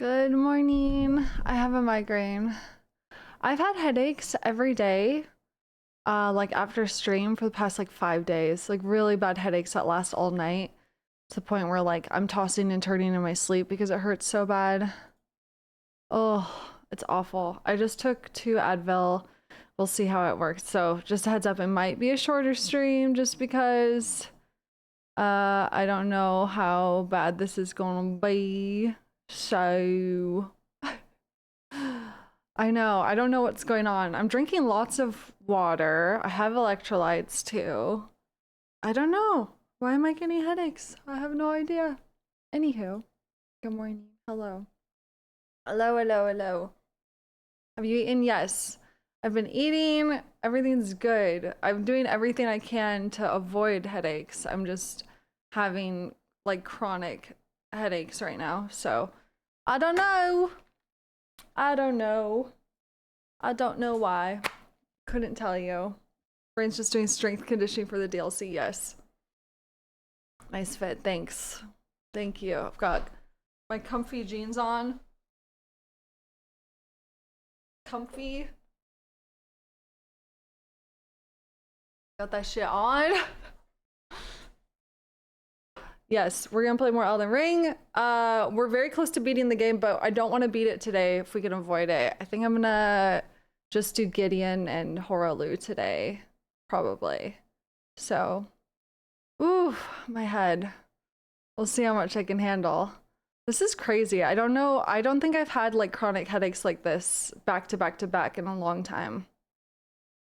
Good morning. I have a migraine. I've had headaches every day, like after stream for the past like 5 days. Like really bad headaches that last all night to the point where like I'm tossing and turning in my sleep because it hurts so bad. Oh, it's awful. I just took 2 Advil. We'll see how it works. So just a heads up, it might be a shorter stream just because I don't know how bad this is gonna be. So I know, I don't know what's going on. I'm drinking lots of water. I have electrolytes too. I don't know. Why am I getting headaches? I have no idea. Anywho, good morning. Hello. Hello, hello, hello. Have you eaten? Yes. I've been eating. Everything's good. I'm doing everything I can to avoid headaches. I'm just having like chronic headaches right now. So I don't know. I don't know. I don't know why. Couldn't tell you. Brain's just doing strength conditioning for the DLC, yes. Nice fit, thanks. Thank you. I've got my comfy jeans on. Comfy. Got that shit on. Yes, we're gonna play more Elden Ring. We're very close to beating the game, but I don't want to beat it today if we can avoid it. I think I'm gonna just do Gideon and Horalu today, probably. So, ooh, my head. We'll see how much I can handle. This is crazy. I don't know. I don't think I've had like chronic headaches like this back to back to back in a long time.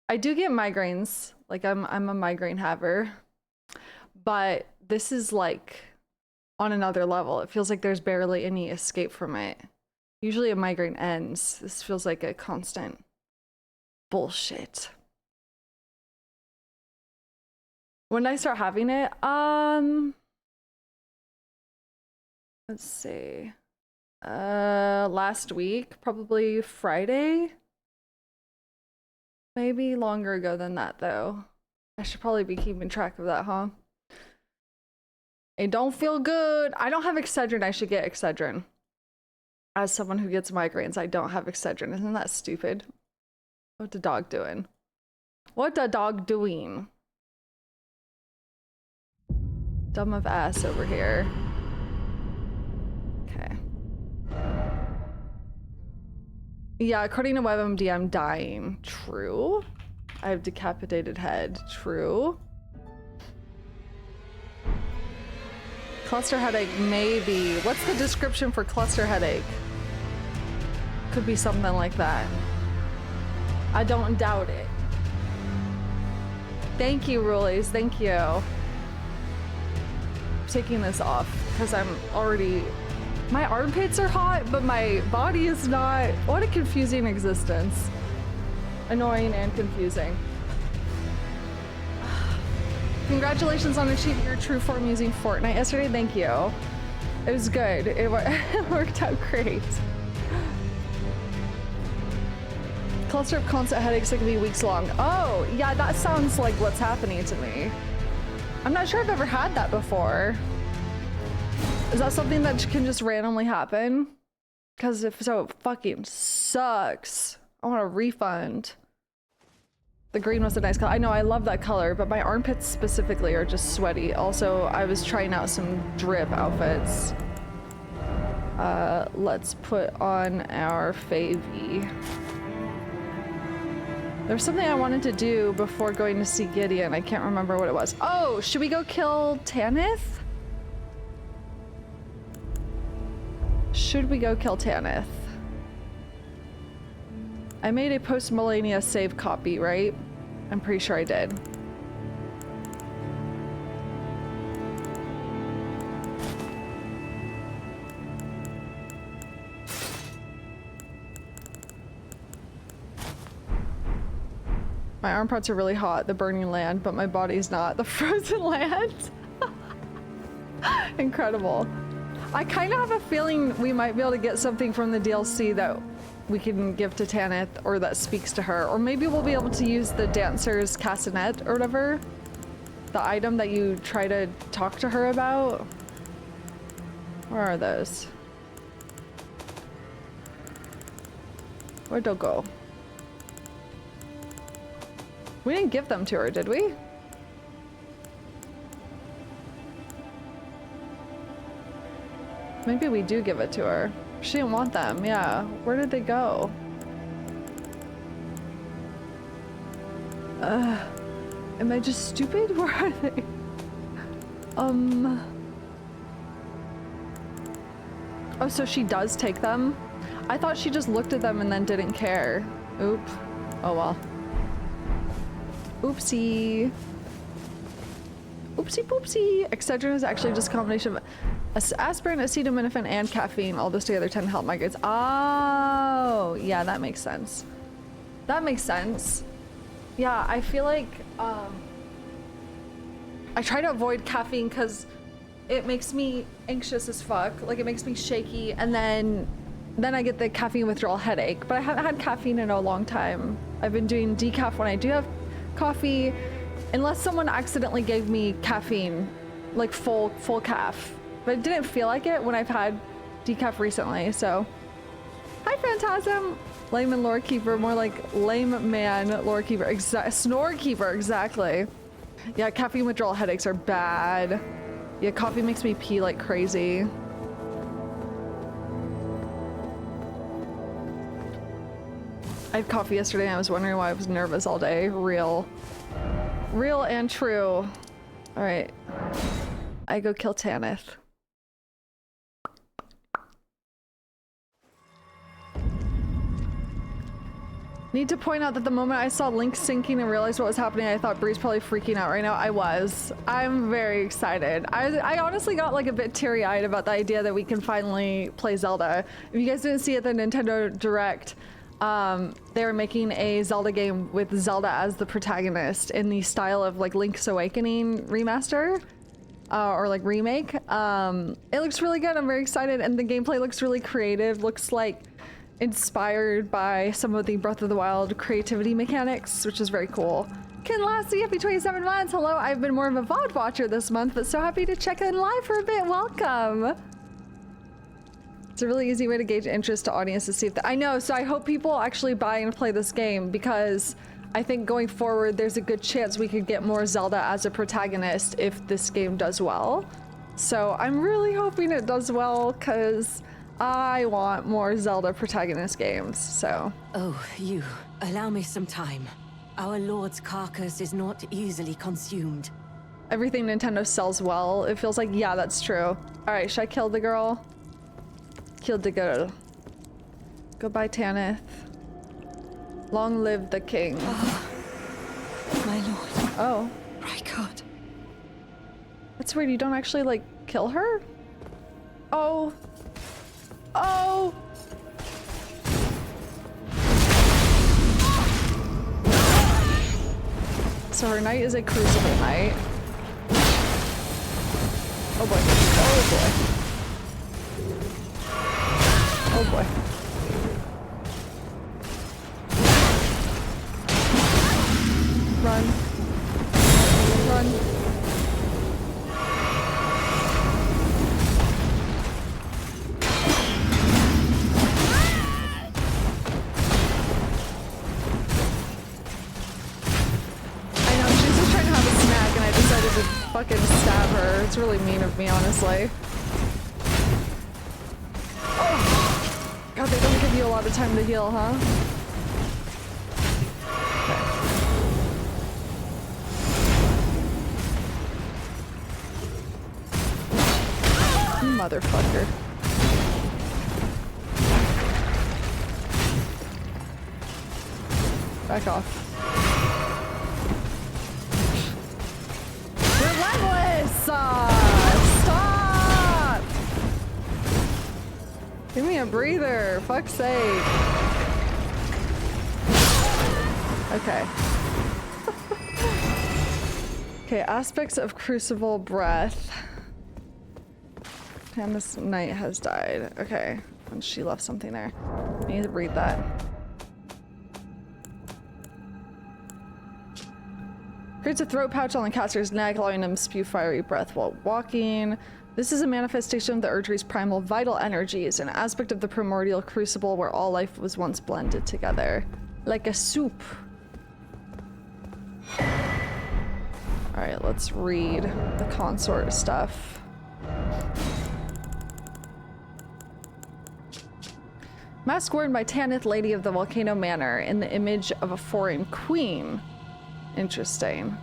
I do get migraines. Like I'm a migraine haver, but this is like on another level. It feels like there's barely any escape from it. Usually a migraine ends. This feels like a constant bullshit. When did I start having it? Let's see. Last week, probably Friday. Maybe longer ago than that though. I should probably be keeping track of that, huh? It don't feel good. I don't have Excedrin. I should get Excedrin. As someone who gets migraines, I don't have Excedrin. Isn't that stupid? What the dog doing? What the dog doing? Dumb of ass over here. Okay. Yeah, according to WebMD, I'm dying. True. I have decapitated head. True. Cluster headache, maybe. What's the description for cluster headache? Could be something like that. I don't doubt it. Thank you, Rulies. Thank you. I'm taking this off because I'm already... My armpits are hot, but my body is not. What a confusing existence. Annoying and confusing. Congratulations on achieving your true form using Fortnite yesterday. Thank you. It was good. It worked out great. Cluster of constant headaches that can be weeks long. Oh, yeah, that sounds like what's happening to me. I'm not sure I've ever had that before. Is that something that can just randomly happen? Because if so, it fucking sucks. I want a refund. The green was a nice color. I know, I love that color, but my armpits specifically are just sweaty. Also, I was trying out some drip outfits. Let's put on our favy. There's something I wanted to do before going to see Gideon. I can't remember what it was. Oh, should we go kill Tanith? Should we go kill Tanith? I made a post-Melina save copy, right? I'm pretty sure I did. My arm parts are really hot, the burning land, but my body's not. The frozen land? Incredible. I kind of have a feeling we might be able to get something from the DLC that we can give to Tanith, or that speaks to her. Or maybe we'll be able to use the dancer's castanet or whatever. The item that you try to talk to her about. Where are those? Where'd it go? We didn't give them to her, did we? Maybe we do give it to her. She didn't want them, yeah. Where did they go? Am I just stupid? Where are they? Oh, so she does take them? I thought she just looked at them and then didn't care. Oop. Oh well. Oopsie. Oopsie poopsie. Excedrin is actually just a combination of aspirin, acetaminophen, and caffeine. All this together tend to help migraines. Oh, yeah, that makes sense. That makes sense. Yeah, I feel like I try to avoid caffeine because it makes me anxious as fuck. Like, it makes me shaky, and then I get the caffeine withdrawal headache. But I haven't had caffeine in a long time. I've been doing decaf when I do have coffee, unless someone accidentally gave me caffeine, like full calf. But it didn't feel like it when I've had decaf recently, so. Hi, Phantasm! Layman lore keeper, more like lame man lore keeper. Snore keeper, exactly. Yeah, caffeine withdrawal headaches are bad. Yeah, coffee makes me pee like crazy. I had coffee yesterday and I was wondering why I was nervous all day. Real and true. All right, I go kill Tanith. Need to point out that the moment I saw Link sinking and realized what was happening, I thought Bree's probably freaking out right now. I was. I'm very excited. I honestly got like a bit teary-eyed about the idea that we can finally play Zelda. If you guys didn't see at the Nintendo Direct, they were making a Zelda game with Zelda as the protagonist in the style of like Link's Awakening remaster. Or like remake. It looks really good. I'm very excited, and the gameplay looks really creative. Looks like inspired by some of the Breath of the Wild creativity mechanics, which is very cool. Ken Lassie, happy 27 months. Hello, I've been more of a VOD watcher this month, but so happy to check in live for a bit. Welcome. It's a really easy way to gauge interest to audience to see if I know, so I hope people actually buy and play this game, because I think going forward there's a good chance we could get more Zelda as a protagonist if this game does well. So I'm really hoping it does well, because I want more Zelda protagonist games, so. Oh, you. Allow me some time. Our Lord's carcass is not easily consumed. Everything Nintendo sells well, it feels like, yeah, that's true. All right, should I kill the girl? Killed the girl. Goodbye, Tanith. Long live the king. Oh, my lord. Oh. Rykard. That's weird, you don't actually, like, kill her? Oh. Oh! So her knight is a crucible knight. Oh boy. Oh boy. Oh boy. Run. Run. Fucking stab her. It's really mean of me, honestly. Oh! God, they don't give you a lot of time to heal, huh? Okay. Motherfucker. Back off. Stop! Give me a breather, fuck's sake. Okay. Okay, aspects of Crucible Breath. And this knight has died. Okay, and she left something there. I need to read that. Creates a throat pouch on the caster's neck, allowing him to spew fiery breath while walking. This is a manifestation of the Erdtree's primal vital energies, an aspect of the primordial crucible where all life was once blended together. Like a soup. Alright, let's read the consort stuff. Mask worn by Tanith, Lady of the Volcano Manor, in the image of a foreign queen. Interesting.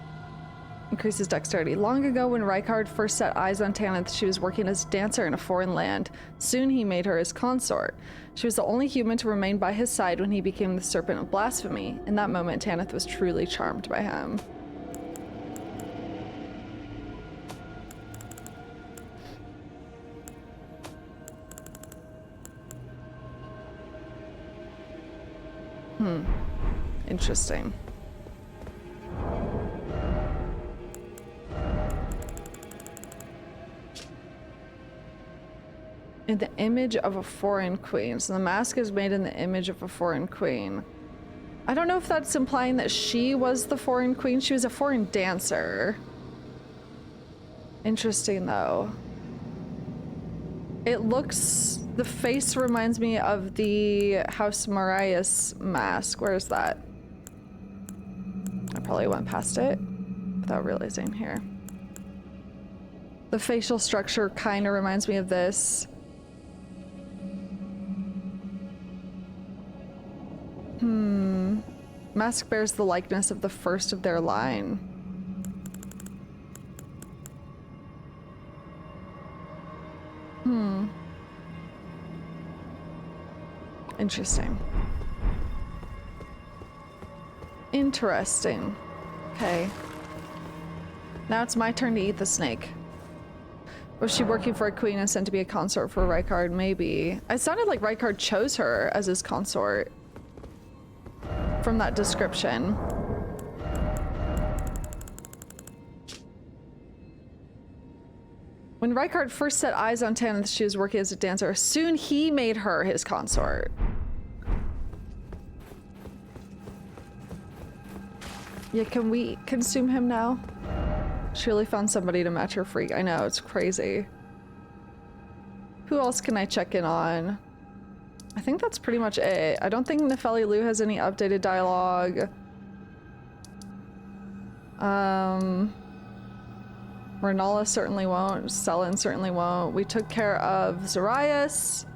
Increases dexterity. Long ago, when Rykard first set eyes on Tanith, she was working as a dancer in a foreign land. Soon he made her his consort. She was the only human to remain by his side when he became the Serpent of Blasphemy. In that moment, Tanith was truly charmed by him. Interesting. In the image of a foreign queen. So the mask is made in the image of a foreign queen. I don't know if that's implying that she was the foreign queen. She was a foreign dancer. Interesting, though. It looks... The face reminds me of the House Mariah's mask. Where is that? I probably went past it without realizing here. The facial structure kind of reminds me of this. Mask bears the likeness of the first of their line. Interesting. Interesting. Okay. Now it's my turn to eat the snake. Was she working for a queen and sent to be a consort for Rykard? Maybe. It sounded like Rykard chose her as his consort from that description. When Rykard first set eyes on Tanith, she was working as a dancer. Soon he made her his consort. Yeah, can we consume him now? She really found somebody to match her freak. I know, it's crazy. Who else can I check in on? I think that's pretty much it. I don't think Nefeli Lu has any updated dialogue. Renala certainly won't. Selen certainly won't. We took care of Zarias.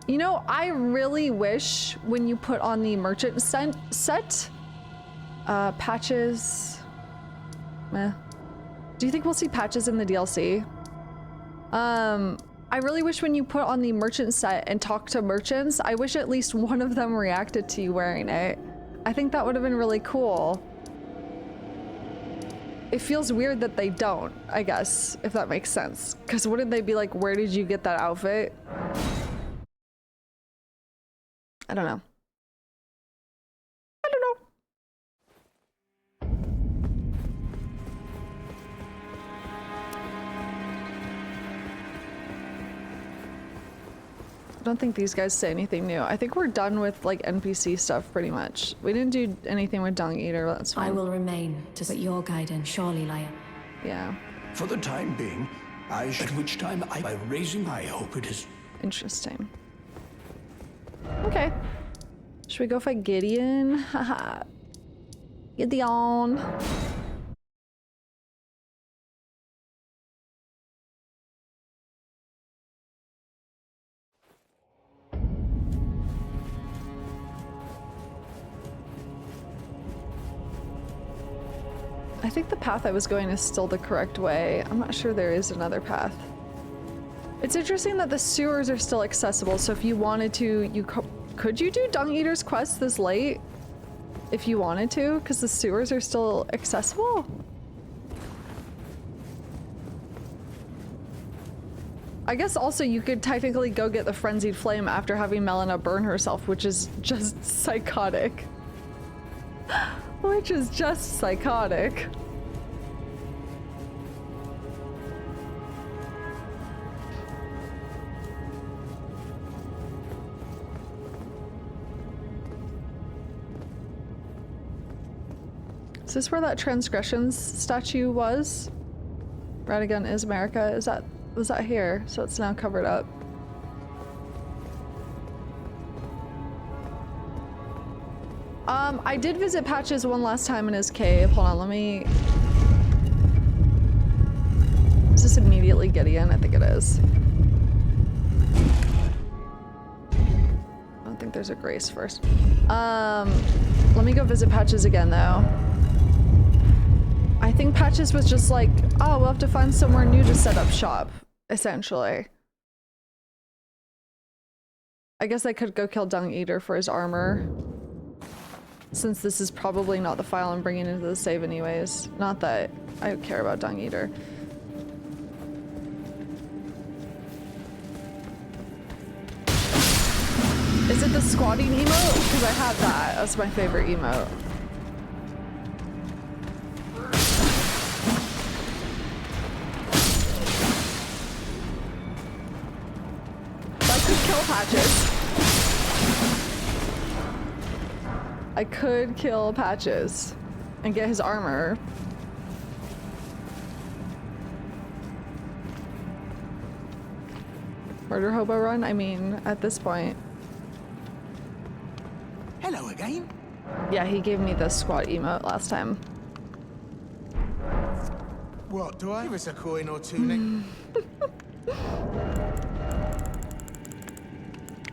You know, I really wish when you put on the merchant set, patches. Meh. Do you think we'll see patches in the DLC? I really wish when you put on the merchant set and talk to merchants, I wish at least one of them reacted to you wearing it. I think that would have been really cool. It feels weird that they don't, I guess, if that makes sense. Because wouldn't they be like, where did you get that outfit? I don't know. I don't know. I don't think these guys say anything new. I think we're done with like NPC stuff pretty much. We didn't do anything with Dung Eater, but that's fine. I will remain to but your guidance surely lie. Yeah. For the time being, at which time by raising I hope it is. Interesting. Okay. Should we go fight Gideon? Haha. Gideon. I think the path I was going is still the correct way. I'm not sure there is another path. It's interesting that the sewers are still accessible, so if you wanted to, could you do Dung Eater's quest this late? If you wanted to, because the sewers are still accessible? I guess also you could technically go get the Frenzied Flame after having Melina burn herself, which is just psychotic. Which is just psychotic. Is this where that transgressions statue was? Radagon is America. Was that here? So it's now covered up. I did visit Patches one last time in his cave. Hold on, let me... Is this immediately Gideon? I think it is. I don't think there's a Grace first. Let me go visit Patches again though. I think Patches was just like, oh, we'll have to find somewhere new to set up shop, essentially. I guess I could go kill Dung Eater for his armor. Since this is probably not the file I'm bringing into the save anyways. Not that I care about Dung Eater. Is it the squatting emote? Because I had that. That's my favorite emote. I could kill Patches. I could kill Patches and get his armor. Murder hobo run? I mean, at this point. Hello again. Yeah, he gave me the squat emote last time. What, do I? Give us a coin or two, Nick. I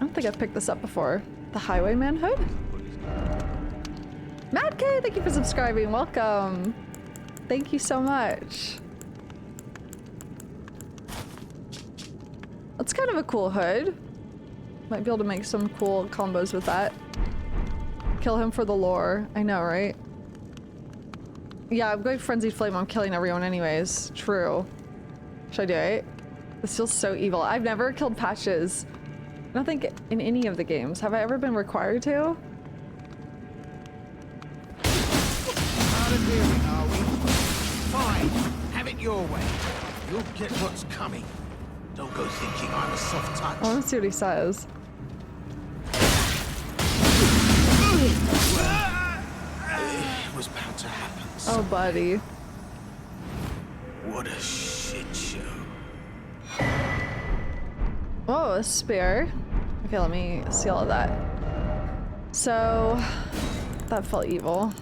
don't think I've picked this up before. The Highwayman hood? Matt K, thank you for subscribing. Welcome. Thank you so much. That's kind of a cool hood. Might be able to make some cool combos with that. Kill him for the lore. I know, right? Yeah, I'm going Frenzied Flame. I'm killing everyone anyways. True. Should I do it? This feels so evil. I've never killed Patches. I don't think in any of the games. Have I ever been required to? Are we? Fine. Have it your way. You'll get what's coming. Don't go thinking I'm a soft touch. I want to see what he says. It was bound to happen. Oh, buddy. What a shit show. Oh, a spear. Okay, let me see all of that. So, that felt evil.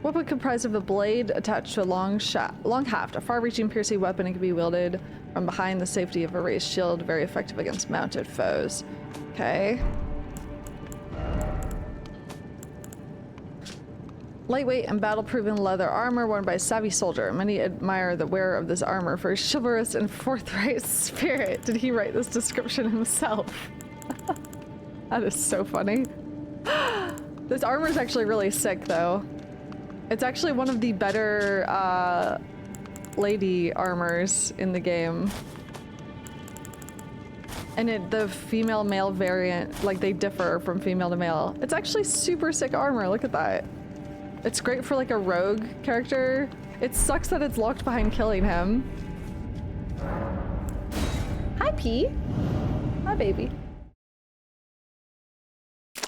Weapon comprised of a blade attached to a long haft, a far-reaching piercing weapon. It can be wielded from behind the safety of a raised shield, very effective against mounted foes. Okay. Lightweight and battle-proven leather armor worn by a savvy soldier. Many admire the wearer of this armor for his chivalrous and forthright spirit. Did he write this description himself? That is so funny. This armor is actually really sick, though. It's actually one of the better lady armors in the game. And the female-male variant, like, they differ from female to male. It's actually super sick armor, look at that. It's great for, like, a rogue character. It sucks that it's locked behind killing him. Hi, P. Hi, baby.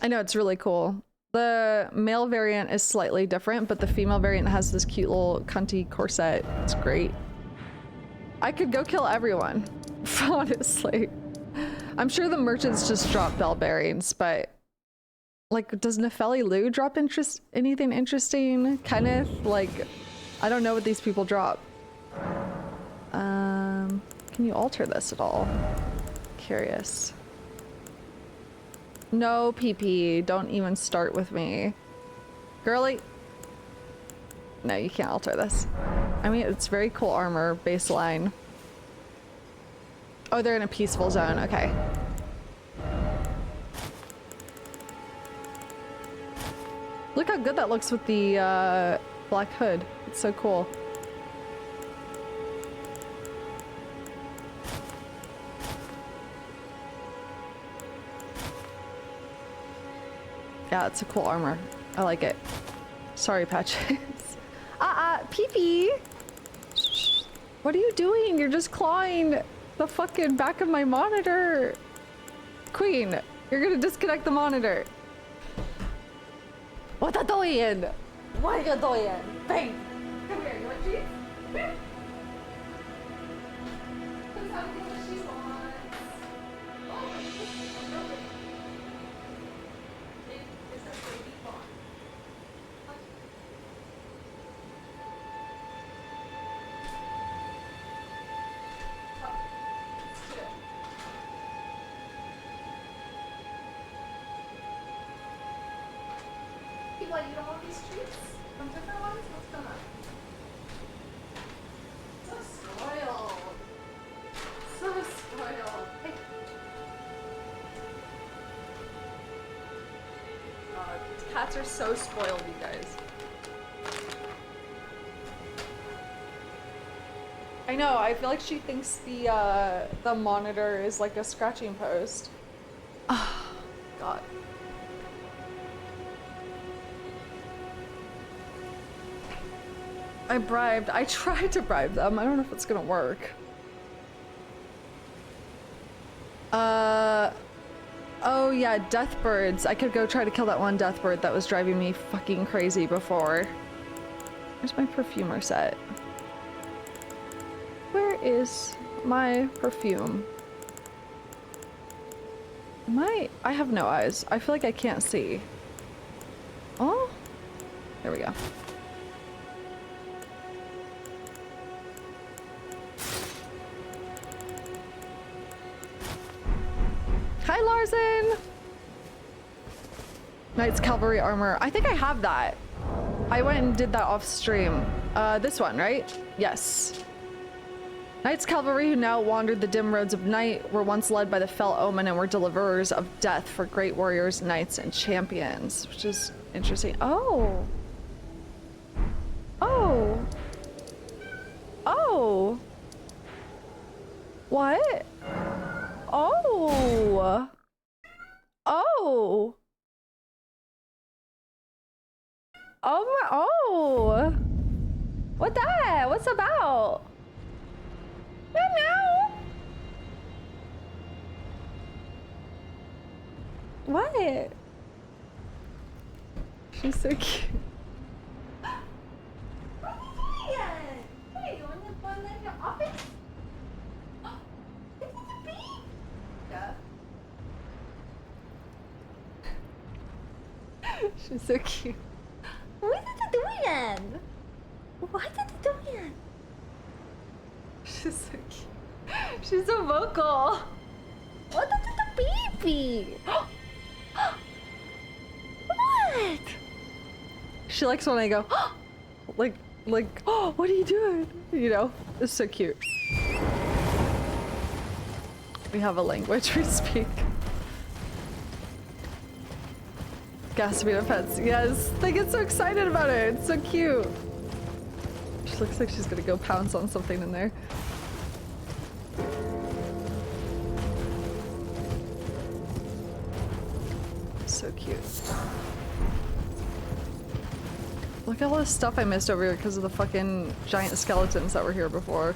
I know, it's really cool. The male variant is slightly different, but the female variant has this cute little cunty corset. It's great. I could go kill everyone, honestly. I'm sure the merchants just drop bell bearings, but like, does Nefeli Lu drop anything interesting? Kenneth, like, I don't know what these people drop. Can you alter this at all? Curious. No, PP, don't even start with me. Girly. No, you can't alter this. I mean, it's very cool armor, baseline. Oh, they're in a peaceful zone, okay. Look how good that looks with the black hood. It's so cool. Yeah, it's a cool armor. I like it. Sorry, Patches. Pee-pee! What are you doing? You're just clawing the fucking back of my monitor. Queen, you're gonna disconnect the monitor. What are you doing? What are you doing? Bang! Come here, What, you don't want these treats? From different ones? What's going on? So spoiled. So spoiled. Hey. God, these cats are so spoiled, you guys. I know, I feel like she thinks the monitor is like a scratching post. Oh, God. I tried to bribe them. I don't know if it's gonna work. Oh yeah, death birds. I could go try to kill that one death bird that was driving me fucking crazy before. Where's my perfumer set? Where is my perfume? I have no eyes. I feel like I can't see. Oh, there we go. Hi, Larson! Knight's Cavalry armor. I think I have that. I went and did that off stream. This one, right? Yes. Knight's Cavalry, who now wandered the dim roads of night, were once led by the fell omen and were deliverers of death for great warriors, knights, and champions, which is interesting. Oh. Oh. Oh. What? Oh. Oh. Oh my, oh. What that? What's about? Meow meow. What? She's so cute. Hey, you want to go in your office? Is it a bee? Yeah. She's so cute. What are you doing? What are you doing? She's so cute. She's so vocal. What is the baby? What? She likes when I go, like, oh, what are you doing? You know, it's so cute. We have a language we speak. Gaspina pets, yes. They get so excited about it. It's so cute. She looks like she's gonna go pounce on something in there. So cute. Look at all the stuff I missed over here because of the fucking giant skeletons that were here before.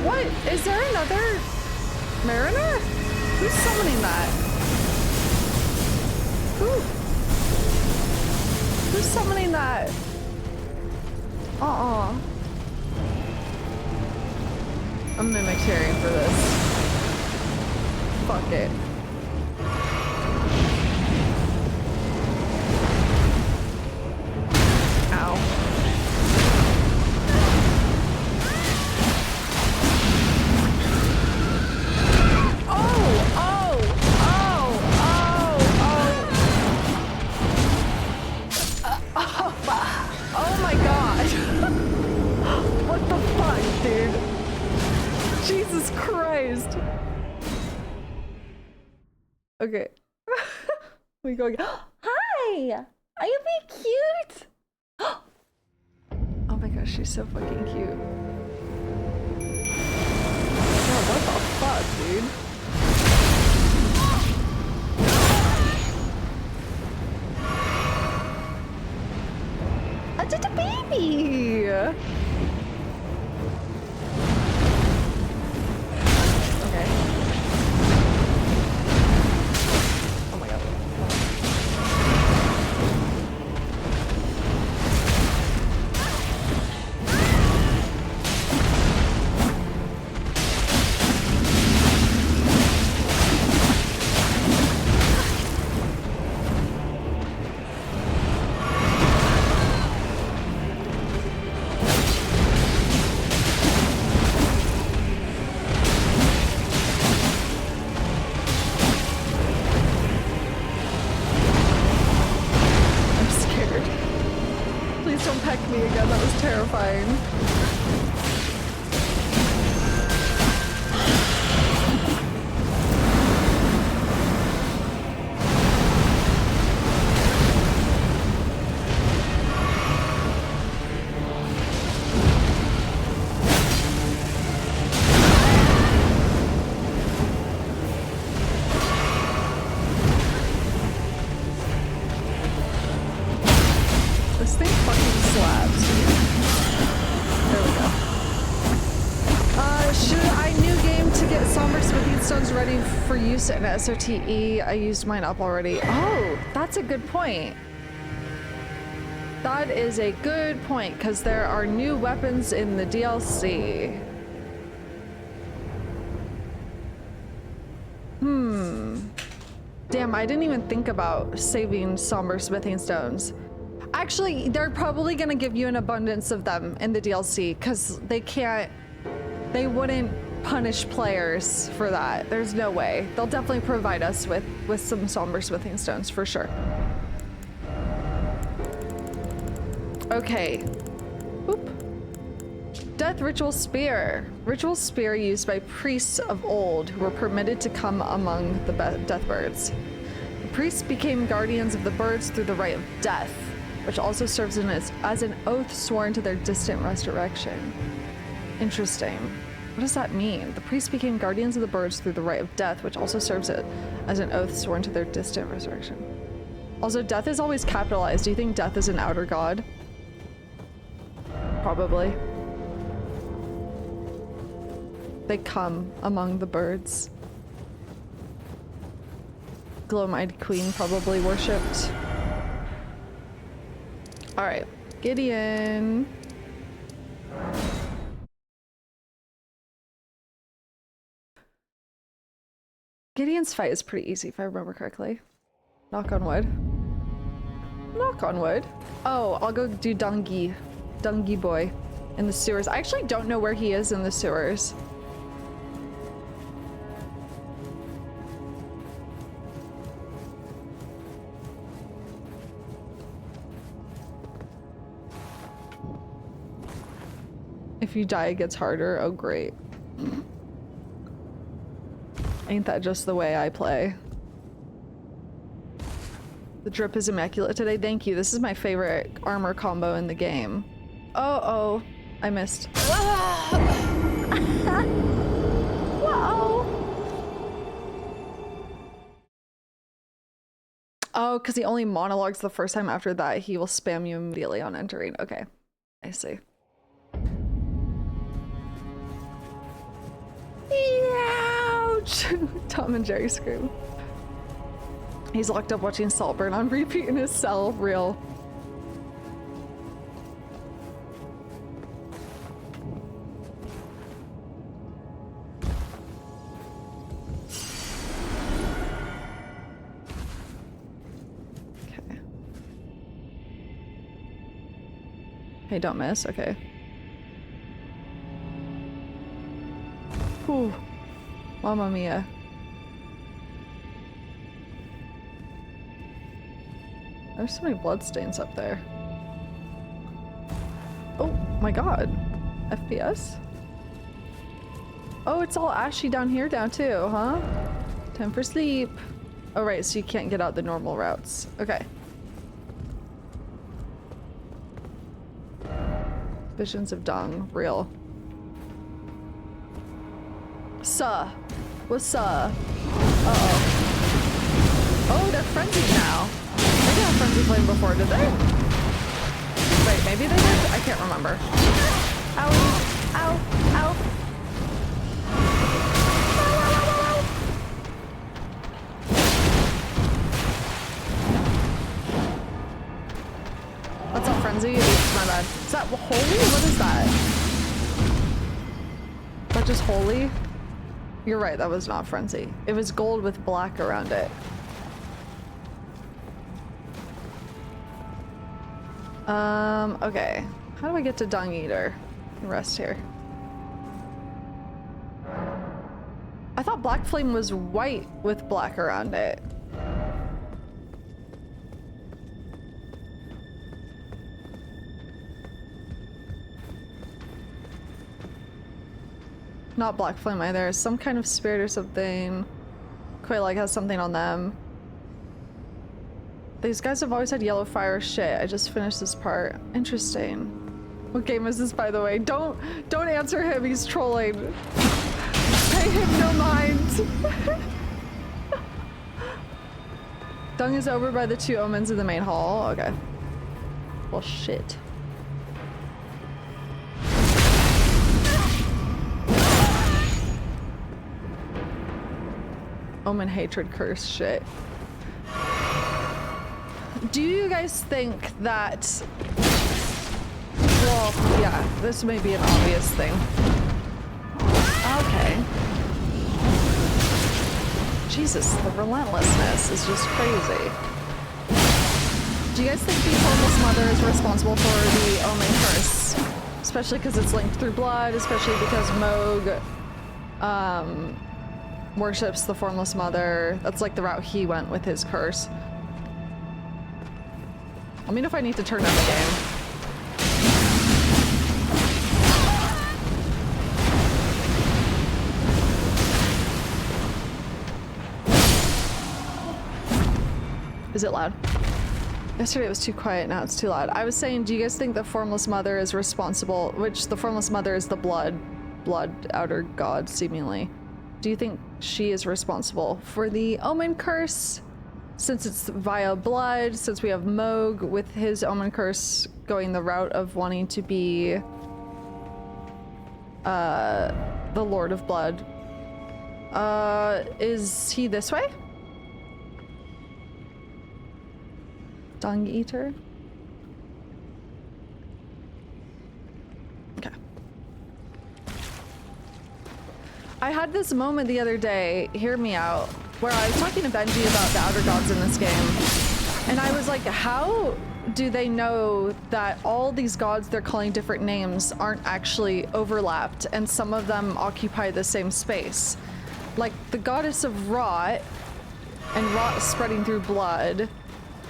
What? Is there another Mariner? Who's summoning that? Who's summoning that? I'm mimicking for this. Fuck it. Ow. Oh my god. What the fuck, dude? Jesus Christ. Okay. We go again. Hi! Are you being cute? Oh my gosh, she's so fucking cute. Oh, what the fuck, dude? Just a baby! somber smithing stones ready for use in SOTE. I used mine up already. Oh, that's a good point. That is a good point, because there are new weapons in the DLC. Damn, I didn't even think about saving somber smithing stones. Actually, they're probably gonna give you an abundance of them in the DLC, because they wouldn't punish players for that. There's no way. They'll definitely provide us with some somber smithing stones for sure. Okay. Boop. Death Ritual Spear. Ritual spear used by priests of old who were permitted to come among the death birds. The priests became guardians of the birds through the rite of death, which also serves as an oath sworn to their distant resurrection. Interesting. What does that mean? The priests became guardians of the birds through the rite of death, which also serves it as an oath sworn to their distant resurrection. Also, death is always capitalized. Do you think death is an outer god? Probably. They come among the birds. Glow-Mighty Queen probably worshipped. Alright, Gideon. Gideon's fight is pretty easy if I remember correctly. Knock on wood. Knock on wood. Oh, I'll go do Dungy boy in the sewers. I actually don't know where he is in the sewers. If you die, it gets harder. Oh, great. Ain't that just the way I play? The drip is immaculate today. Thank you. This is my favorite armor combo in the game. Oh, I missed. Whoa. Oh, because he only monologues the first time. After that, he will spam you immediately on entering. Okay, I see. Ouch! Tom and Jerry scream. He's locked up watching Saltburn on repeat in his cell. Real. Okay. Hey, don't miss. Okay. Whew. Mamma mia. There's so many bloodstains up there. Oh my god. FPS? Oh, it's all ashy down here now too, huh? Time for sleep. Oh right, so you can't get out the normal routes. Okay. Visions of Dung, real. Suh. What's up? Uh-oh. Oh, they're frenzied now. They didn't have frenzy flame before, did they? Wait, maybe they did? I can't remember. Ow. Ow. Ow. That's not frenzy. It's my bad. Is that holy? What is that? Is that just holy? You're right, that was not frenzy. It was gold with black around it. Okay. How do I get to Dung Eater? Rest here. I thought Black Flame was white with black around it. Not Black Flame either. Some kind of spirit or something. Quaylag has something on them. These guys have always had yellow fire. Shit, I just finished this part. Interesting. What game is this, by the way? Don't answer him. He's trolling. Pay him no mind. Dung is over by the two omens in the main hall. Okay. Well, shit. Omen hatred curse shit. Do you guys think that... Well, yeah, this may be an obvious thing. Okay. Jesus, the relentlessness is just crazy. Do you guys think the Formless Mother is responsible for the Omen curse? Especially because it's linked through blood, especially because Moog worships the Formless Mother. That's like the route he went with his curse. Let me know if I need to turn down the game. Is it loud? Yesterday it was too quiet, now it's too loud. I was saying, do you guys think the Formless Mother is responsible, which the Formless Mother is the blood outer god, seemingly. Do you think she is responsible for the Omen curse? Since it's via blood, since we have Moog with his Omen curse going the route of wanting to be the Lord of Blood. Is he this way? Dung Eater? Okay. I had this moment the other day, hear me out, where I was talking to Benji about the outer gods in this game. And I was like, how do they know that all these gods they're calling different names aren't actually overlapped and some of them occupy the same space? Like the goddess of rot and rot spreading through blood,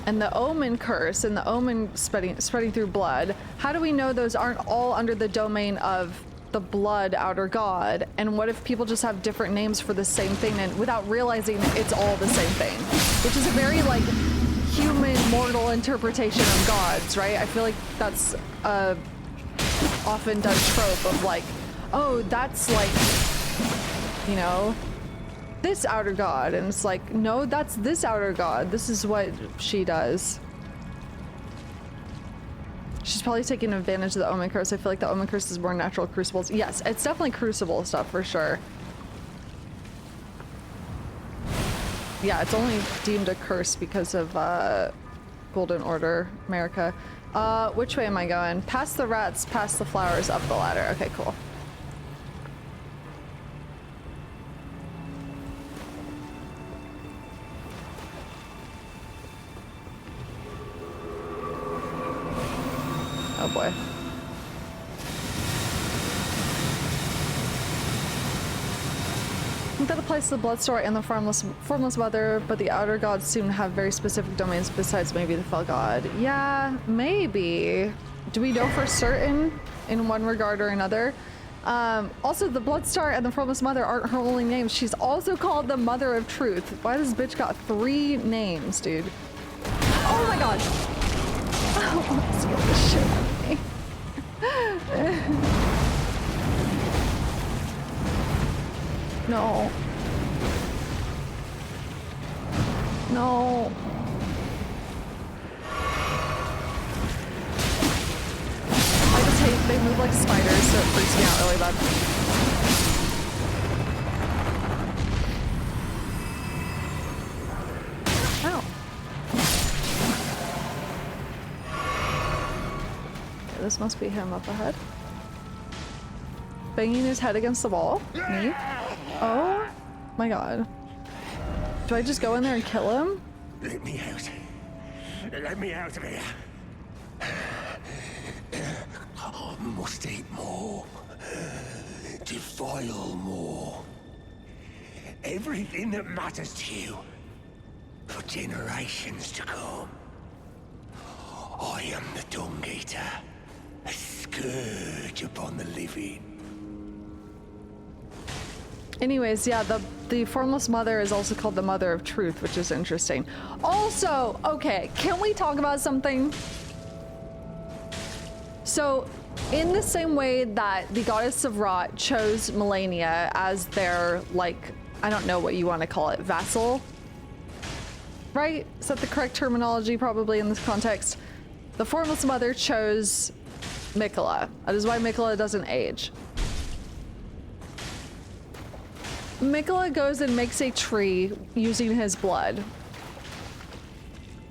and the Omen curse and the Omen spreading through blood. How do we know those aren't all under the domain of the blood outer god? And what if people just have different names for the same thing and without realizing it's all the same thing? Which is a very like human mortal interpretation of gods, right? I feel like that's a often done trope of like, oh, that's like, you know, this outer god, and it's like, no, that's this outer god. This is what she does. She's probably taking advantage of the Omen curse. I feel like the Omen curse is more natural crucibles. Yes, it's definitely crucible stuff for sure. Yeah, it's only deemed a curse because of Golden Order America. Which way am I going? Past the rats, past the flowers, up the ladder. Okay, cool. Oh boy. I think that applies to the Bloodstore and the Formless Mother, but the outer gods seem to have very specific domains besides maybe the Fell God. Yeah, maybe. Do we know for certain in one regard or another? Also, the Bloodstar and the Formless Mother aren't her only names. She's also called the Mother of Truth. Why does this bitch got 3 names, dude? Oh my god! Oh, scared the shit out of me. No. No. I just hate, they move like spiders, so it freaks me out really bad. Ow. Okay, this must be him up ahead. Banging his head against the wall? Me? Oh my god. Do I just go in there and kill him? Let me out. Let me out of here. I must eat more. Defile more. Everything that matters to you for generations to come. I am the Dung Eater, a scourge upon the living. Anyways, yeah, the Formless Mother is also called the Mother of Truth, which is interesting. Also, okay, can we talk about something? So, in the same way that the Goddess of Rot chose Melina as their, like, I don't know what you want to call it, vassal? Right? Is that the correct terminology, probably, in this context? The Formless Mother chose Mikola. That is why Mikola doesn't age. Mikola goes and makes a tree using his blood.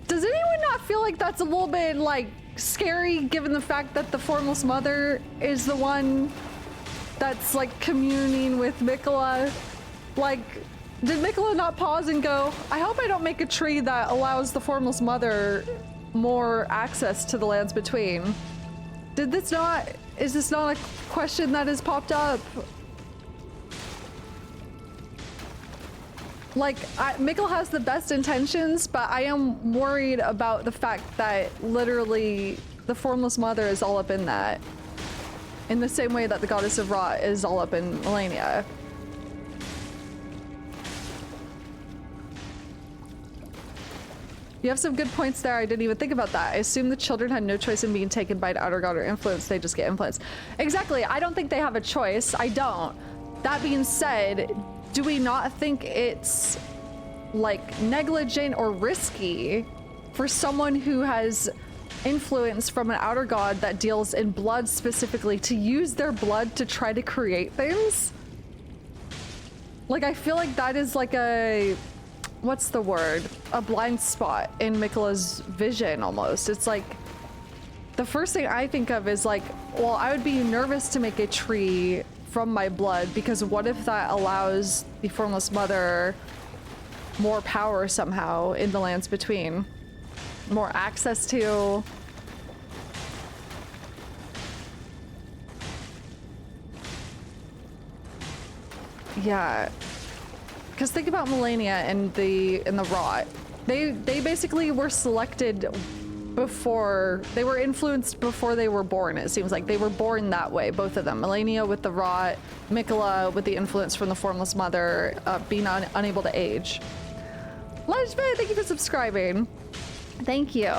Does anyone not feel like that's a little bit, like, scary, given the fact that the Formless Mother is the one that's, like, communing with Mikola? Like, did Mikola not pause and go, I hope I don't make a tree that allows the Formless Mother more access to the lands between? Is this not a question that has popped up? Like, Mikkel has the best intentions, but I am worried about the fact that literally the Formless Mother is all up in that. In the same way that the Goddess of Rot is all up in Melina. You have some good points there. I didn't even think about that. I assume the children had no choice in being taken by an outer god or influence. They just get influenced. Exactly. I don't think they have a choice. I don't. That being said, do we not think it's like negligent or risky for someone who has influence from an outer god that deals in blood specifically to use their blood to try to create things? Like, I feel like that is like a, what's the word? A blind spot in Mikola's vision almost. It's like, the first thing I think of is like, well, I would be nervous to make a tree from my blood because what if that allows the Formless Mother more power somehow in the lands between? More access to... Yeah. Because think about Melina and the Rot. They basically were selected before, they were influenced before they were born, it seems like. They were born that way, both of them. Melina with the Rot, Mikola with the influence from the Formless Mother, being unable to age. Lunchman, thank you for subscribing. Thank you.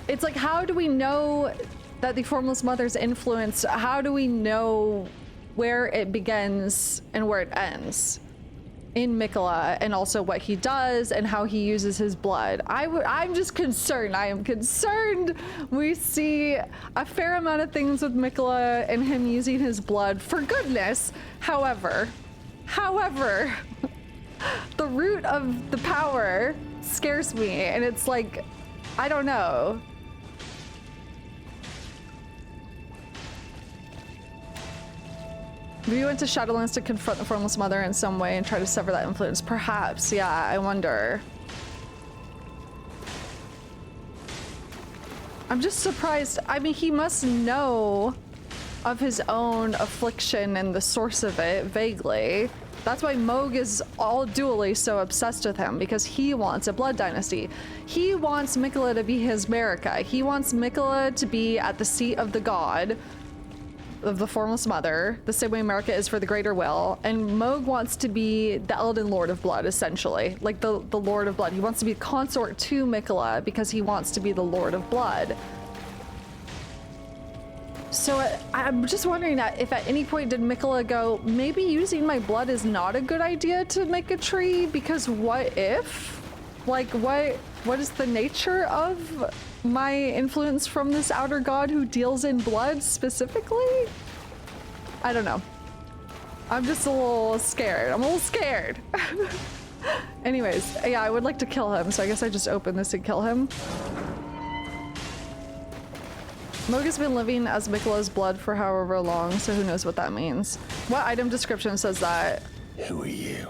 It's like, how do we know that the Formless Mother's influence, how do we know where it begins and where it ends in Mikola, and also what he does and how he uses his blood? I'm just concerned. I am concerned. We see a fair amount of things with Mikola and him using his blood for goodness. However, the root of the power scares me, and it's like, I don't know. Maybe you went to Shadowlands to confront the Formless Mother in some way and try to sever that influence. Perhaps, yeah, I wonder. I'm just surprised. I mean, he must know of his own affliction and the source of it, vaguely. That's why Moog is all dually so obsessed with him, because he wants a blood dynasty. He wants Mikola to be his Marika. He wants Mikola to be at the seat of the god of the Formless Mother, the same way Marika is for the Greater Will, and Moog wants to be the Elden Lord of Blood, essentially. Like the Lord of Blood. He wants to be consort to Mikola because he wants to be the Lord of Blood. So I'm just wondering that if at any point did Mikola go, maybe using my blood is not a good idea to make a tree, because what if? Like, what is the nature of my influence from this outer god who deals in blood specifically? I don't know. I'm just a little scared. I'm a little scared. Anyways, yeah, I would like to kill him, so I guess I just open this and kill him. Moog has been living as Mikola's blood for however long, so who knows what that means. What item description says that? Who are you?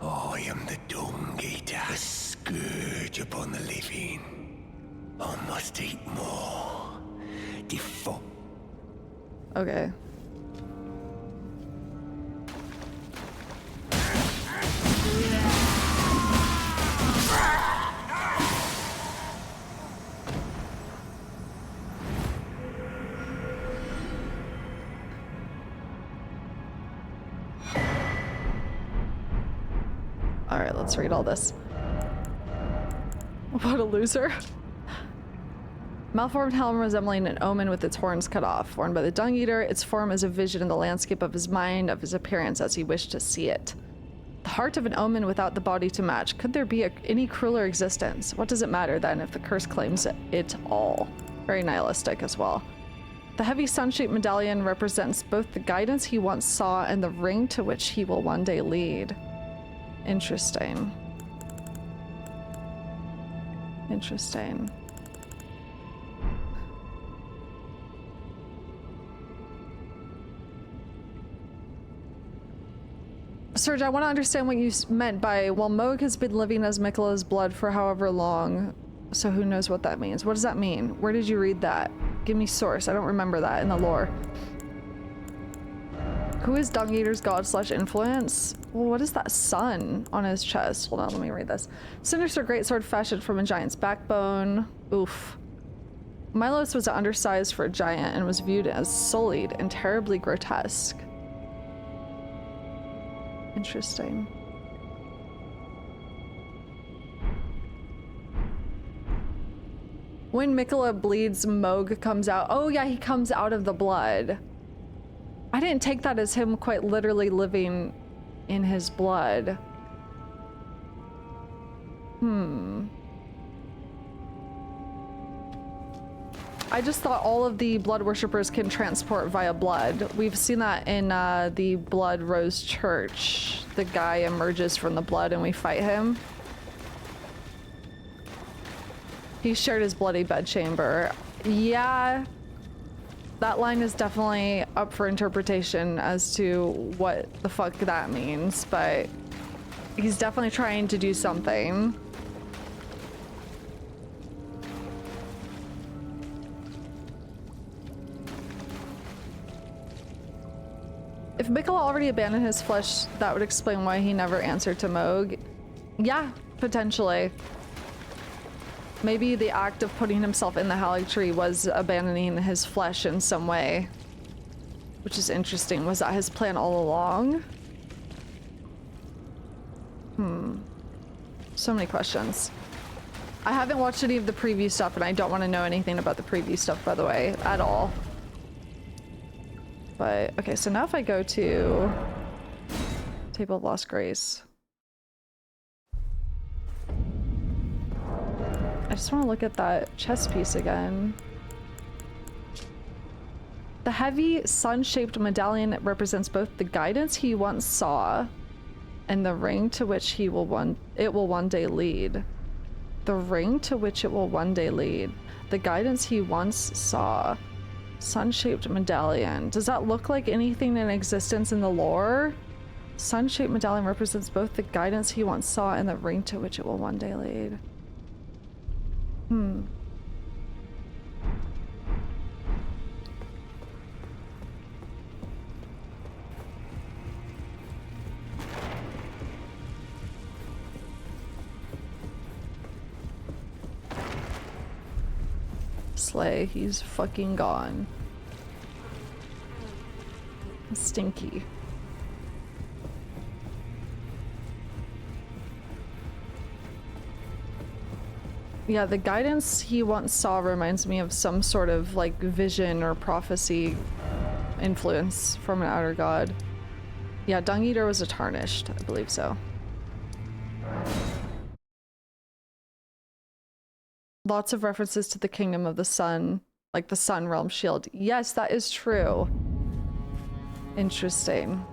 I am the Dung Eater, a scourge upon the living. I must eat more. Default. Okay. All right, let's read all this. What a loser. Malformed helm resembling an omen with its horns cut off. Worn by the Dung Eater, its form is a vision in the landscape of his mind, of his appearance as he wished to see it. The heart of an omen without the body to match. Could there be any crueler existence? What does it matter then if the curse claims it all? Very nihilistic as well. The heavy sun-shaped medallion represents both the guidance he once saw and the ring to which he will one day lead. Interesting. Interesting. Serge, I want to understand what you meant by, well, Moog has been living as Miquella's blood for however long, so who knows what that means. What does that mean? Where did you read that? Give me source. I don't remember that in the lore. Who is Dung Eater's god/influence? Well, what is that sun on his chest? Hold on, let me read this. Sinister greatsword fashioned from a giant's backbone. Oof. Milos was undersized for a giant and was viewed as sullied and terribly grotesque. Interesting. When Miquella bleeds, Moog comes out. Oh yeah, he comes out of the blood. I didn't take that as him quite literally living in his blood. I just thought all of the blood worshippers can transport via blood. We've seen that in the Blood Rose Church. The guy emerges from the blood and we fight him. He shared his bloody bedchamber. Yeah, that line is definitely up for interpretation as to what the fuck that means, but he's definitely trying to do something. If Miquella already abandoned his flesh, that would explain why he never answered to Moog. Yeah, potentially. Maybe the act of putting himself in the Erdtree was abandoning his flesh in some way. Which is interesting. Was that his plan all along? So many questions. I haven't watched any of the preview stuff and I don't want to know anything about the preview stuff, by the way, at all. But, okay, so now if I go to Table of Lost Grace. I just want to look at that chess piece again. The heavy sun-shaped medallion represents both the guidance he once saw and the ring to which it will one day lead. The ring to which it will one day lead. The guidance he once saw. Sun-shaped medallion. Does that look like anything in existence in the lore? Sun-shaped medallion represents both the guidance he once saw and the ring to which it will one day lead. Slay, he's fucking gone. Stinky. Yeah, the guidance he once saw reminds me of some sort of like vision or prophecy influence from an outer god. Yeah, Dung Eater was a Tarnished, I believe so. Lots of references to the Kingdom of the Sun, like the Sun Realm Shield. Yes, that is true. Interesting.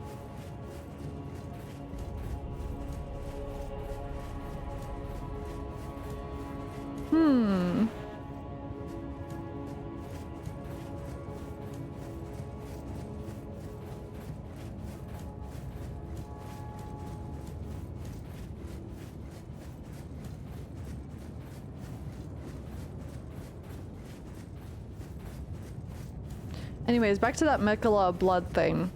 Anyways, back to that Miquella blood thing.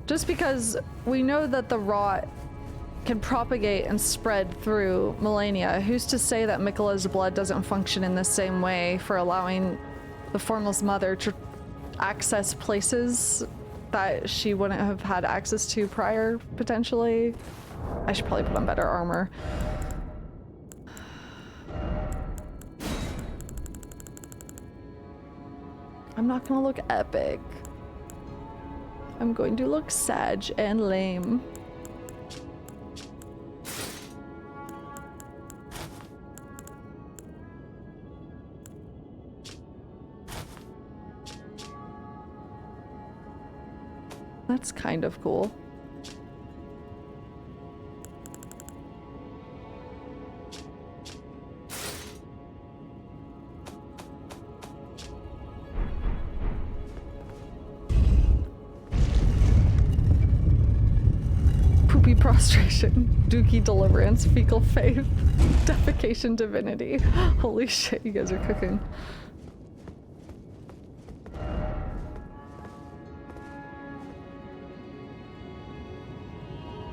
Just because we know that the rot can propagate and spread through millennia, who's to say that Miquella's blood doesn't function in the same way for allowing the Formless Mother to access places that she wouldn't have had access to prior, potentially? I should probably put on better armor. I'm not gonna look epic. I'm going to look sad and lame. That's kind of cool. Poopy prostration, dookie deliverance, fecal faith, defecation divinity. Holy shit, you guys are cooking.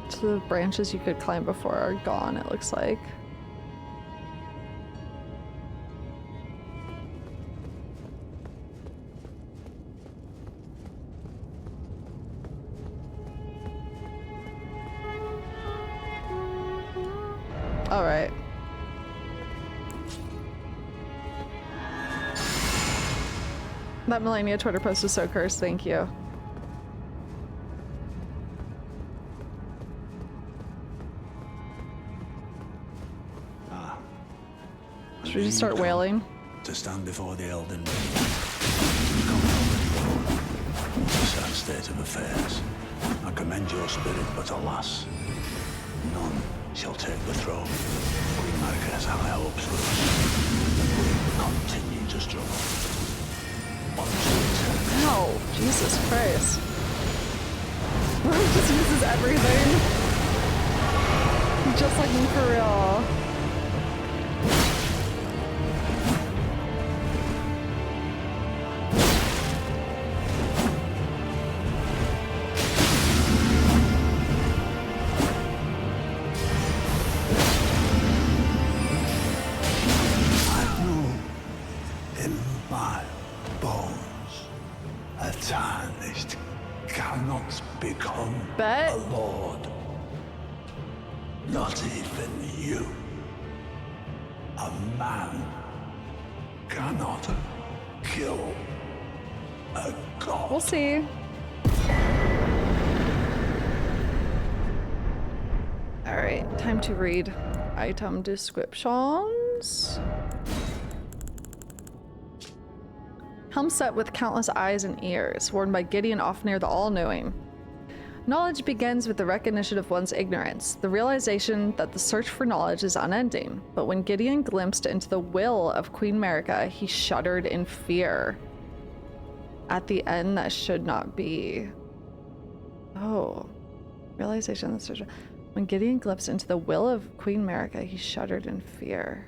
So the branches you could climb before are gone, it looks like. All right. That Melina Twitter post was so cursed, thank you. Should we just start wailing? To stand before the Elden Ring. Sad state of affairs. I commend your spirit, but alas, none shall take the throne. Queen Marika has high hopes for us. Continue to struggle. No, Jesus Christ. He just uses everything. Just like me for real. Tarnished cannot become Bet. a lord. Not even you. A man cannot kill a god. We'll see. Alright, time to read item descriptions. Helm set with countless eyes and ears, worn by Gideon Ofnir the All-Knowing. Knowledge begins with the recognition of one's ignorance, the realization that the search for knowledge is unending. But when Gideon glimpsed into the will of Queen Marika, he shuddered in fear. At the end, that should not be. Oh. Realization of the search. When Gideon glimpsed into the will of Queen Marika, he shuddered in fear.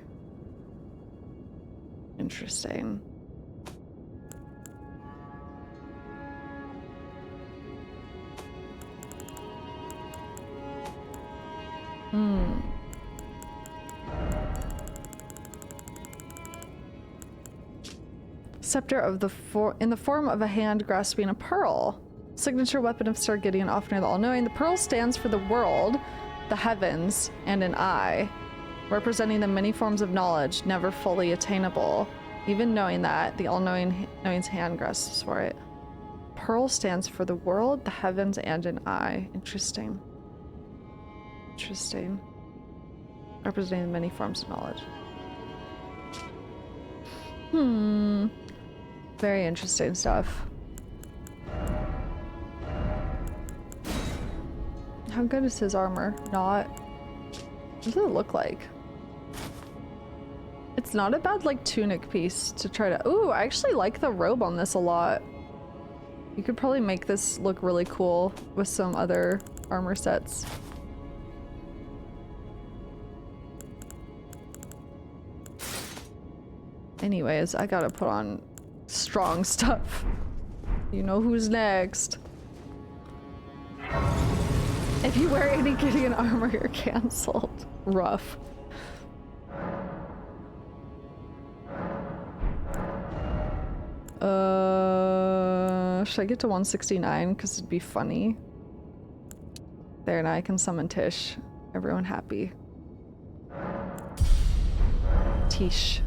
Interesting. Scepter of the in the form of a hand grasping a pearl. Signature weapon of Sir Gideon Ofnir the All-Knowing. The pearl stands for the world, the heavens, and an eye, representing the many forms of knowledge never fully attainable. Even knowing that, the All-Knowing's hand grasps for it. Pearl stands for the world, the heavens, and an eye. Interesting. Interesting. Representing the many forms of knowledge. Very interesting stuff. How good is his armor? Not. What does it look like? It's not a bad, like, tunic piece to try to... Ooh, I actually like the robe on this a lot. You could probably make this look really cool with some other armor sets. Anyways, I gotta put on strong stuff. You know who's next. If you wear any Gideon armor, you're cancelled. Rough. Should I get to 169? Because it'd be funny. There, now I can summon Tish. Everyone happy. Tish.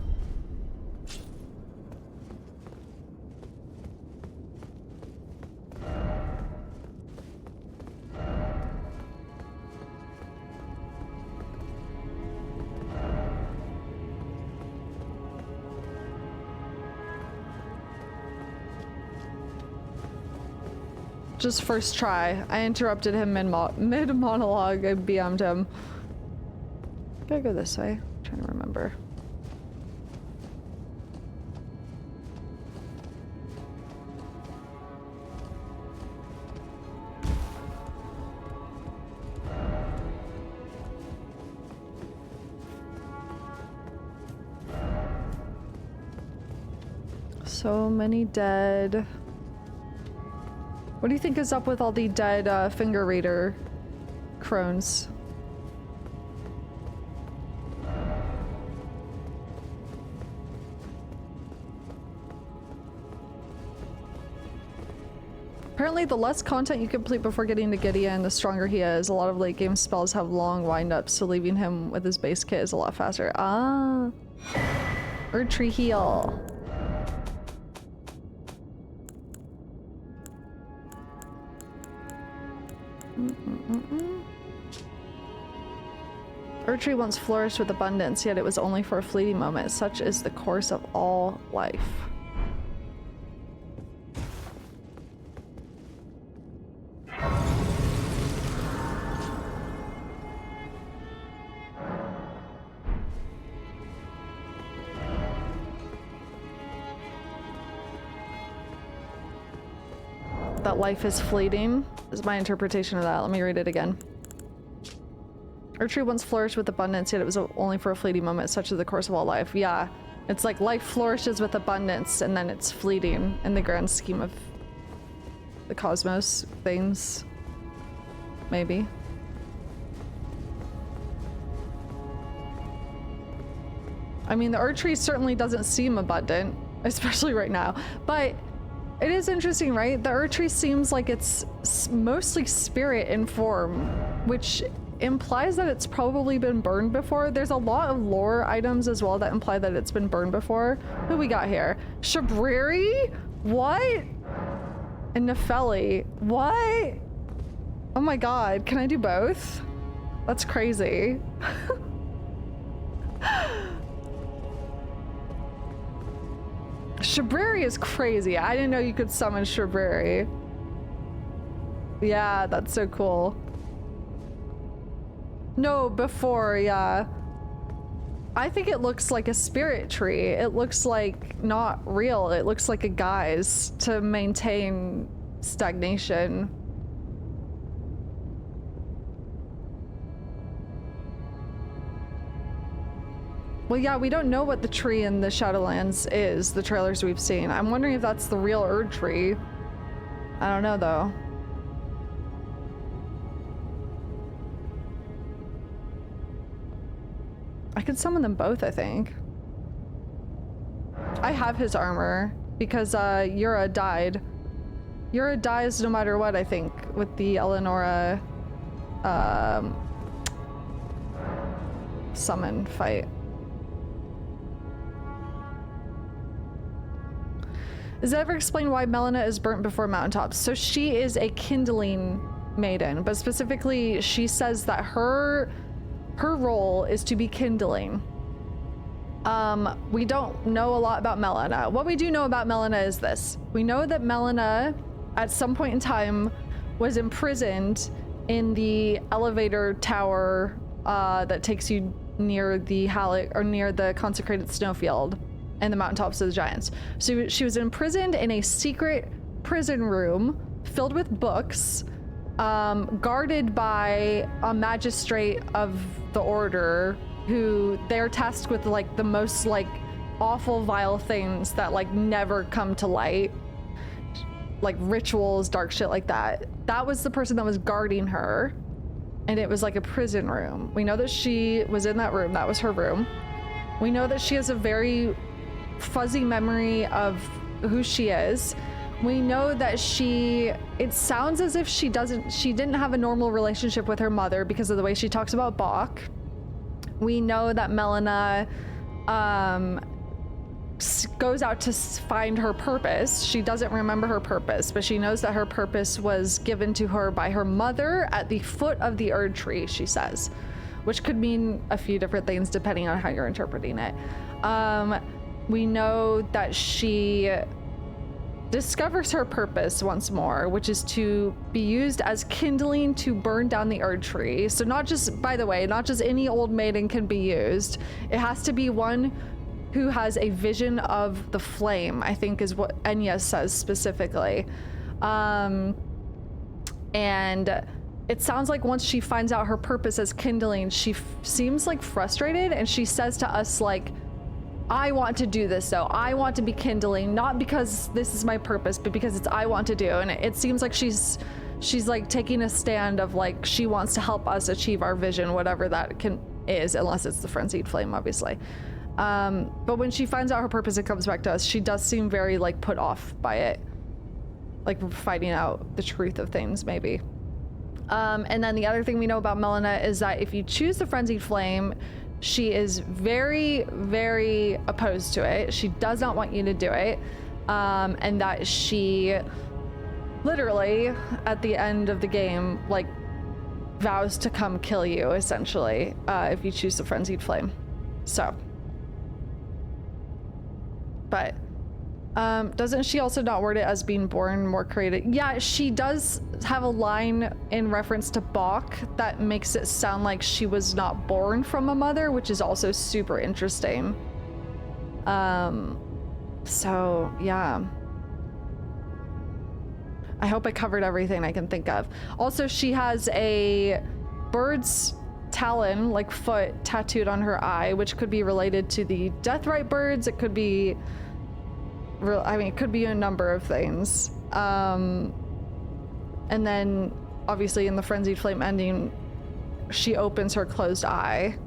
Just first try. I interrupted him mid-monologue and BM'd him. Gotta go this way. I'm trying to remember. So many dead. What do you think is up with all the dead finger reader crones? Apparently the less content you complete before getting to Gideon, the stronger he is. A lot of late game spells have long wind-ups, so leaving him with his base kit is a lot faster. Ah. Erdtree heal. Erdtree once flourished with abundance, yet it was only for a fleeting moment. Such is the course of all life. That life is fleeting is my interpretation of that. Let me read it again. Erdtree once flourished with abundance, yet it was only for a fleeting moment. Such is the course of all life. Yeah, it's like life flourishes with abundance, and then it's fleeting in the grand scheme of the cosmos things. Maybe. I mean, the Erdtree certainly doesn't seem abundant, especially right now, but it is interesting, right? The Erdtree seems like it's mostly spirit in form, which implies that it's probably been burned before. There's a lot of lore items as well that imply that it's been burned before. Who we got here? Shabiri? What? And Nefeli? What? Oh my god, can I do both? That's crazy. Shabiri is crazy. I didn't know you could summon Shabiri. Yeah, that's so cool. No, before, yeah. I think it looks like a spirit tree. It looks like not real. It looks like a guise to maintain stagnation. Well, yeah, we don't know what the tree in the Shadowlands is, the trailers we've seen. I'm wondering if that's the real Erdtree. I don't know, though. I could summon them both, I think. I have his armor because Yura died. Yura dies no matter what, I think, with the Eleonora summon fight. Is it ever explained why Melina is burnt before mountaintops? So she is a kindling maiden, but specifically she says that her role is to be kindling. We don't know a lot about Melina. What we do know about Melina is this. We know that Melina, at some point in time, was imprisoned in the elevator tower that takes you near the near the consecrated snowfield and the mountaintops of the giants. So she was imprisoned in a secret prison room filled with books, guarded by a magistrate of the order who they're tasked with like the most like awful vile things that like never come to light, like rituals, dark shit like that. That was the person that was guarding her, and it was like a prison room. We know that she was in that room. That was her room. We know that she has a very fuzzy memory of who she is. We know that it sounds as if she didn't have a normal relationship with her mother because of the way she talks about Bach. We know that Melina goes out to find her purpose. She doesn't remember her purpose, but she knows that her purpose was given to her by her mother at the foot of the Erdtree, she says, which could mean a few different things depending on how you're interpreting it. We know that she discovers her purpose once more, which is to be used as kindling to burn down the Erdtree. So not just, by the way, not just any old maiden can be used. It has to be one who has a vision of the flame, I think is what Enya says specifically. And it sounds like once she finds out her purpose as kindling, she seems like frustrated, and she says to us like, I want to do this though. I want to be kindling, not because this is my purpose, but because it's I want to do. And it seems like she's like taking a stand of like, she wants to help us achieve our vision, whatever that is, unless it's the frenzied flame, obviously. But when she finds out her purpose and comes back to us, she does seem very like put off by it. Like finding out the truth of things, maybe. And then the other thing we know about Melina is that if you choose the frenzied flame, she is very, very opposed to it. She does not want you to do it. And that she literally, at the end of the game, like vows to come kill you, essentially, if you choose the frenzied flame. So. But doesn't she also not word it as being born more created? Yeah, she does have a line in reference to Bach that makes it sound like she was not born from a mother, which is also super interesting. So yeah. I hope I covered everything I can think of. Also, she has a bird's talon, like foot, tattooed on her eye, which could be related to the Deathrite birds. It could be it could be a number of things. And then obviously in the frenzied flame ending, she opens her closed eye,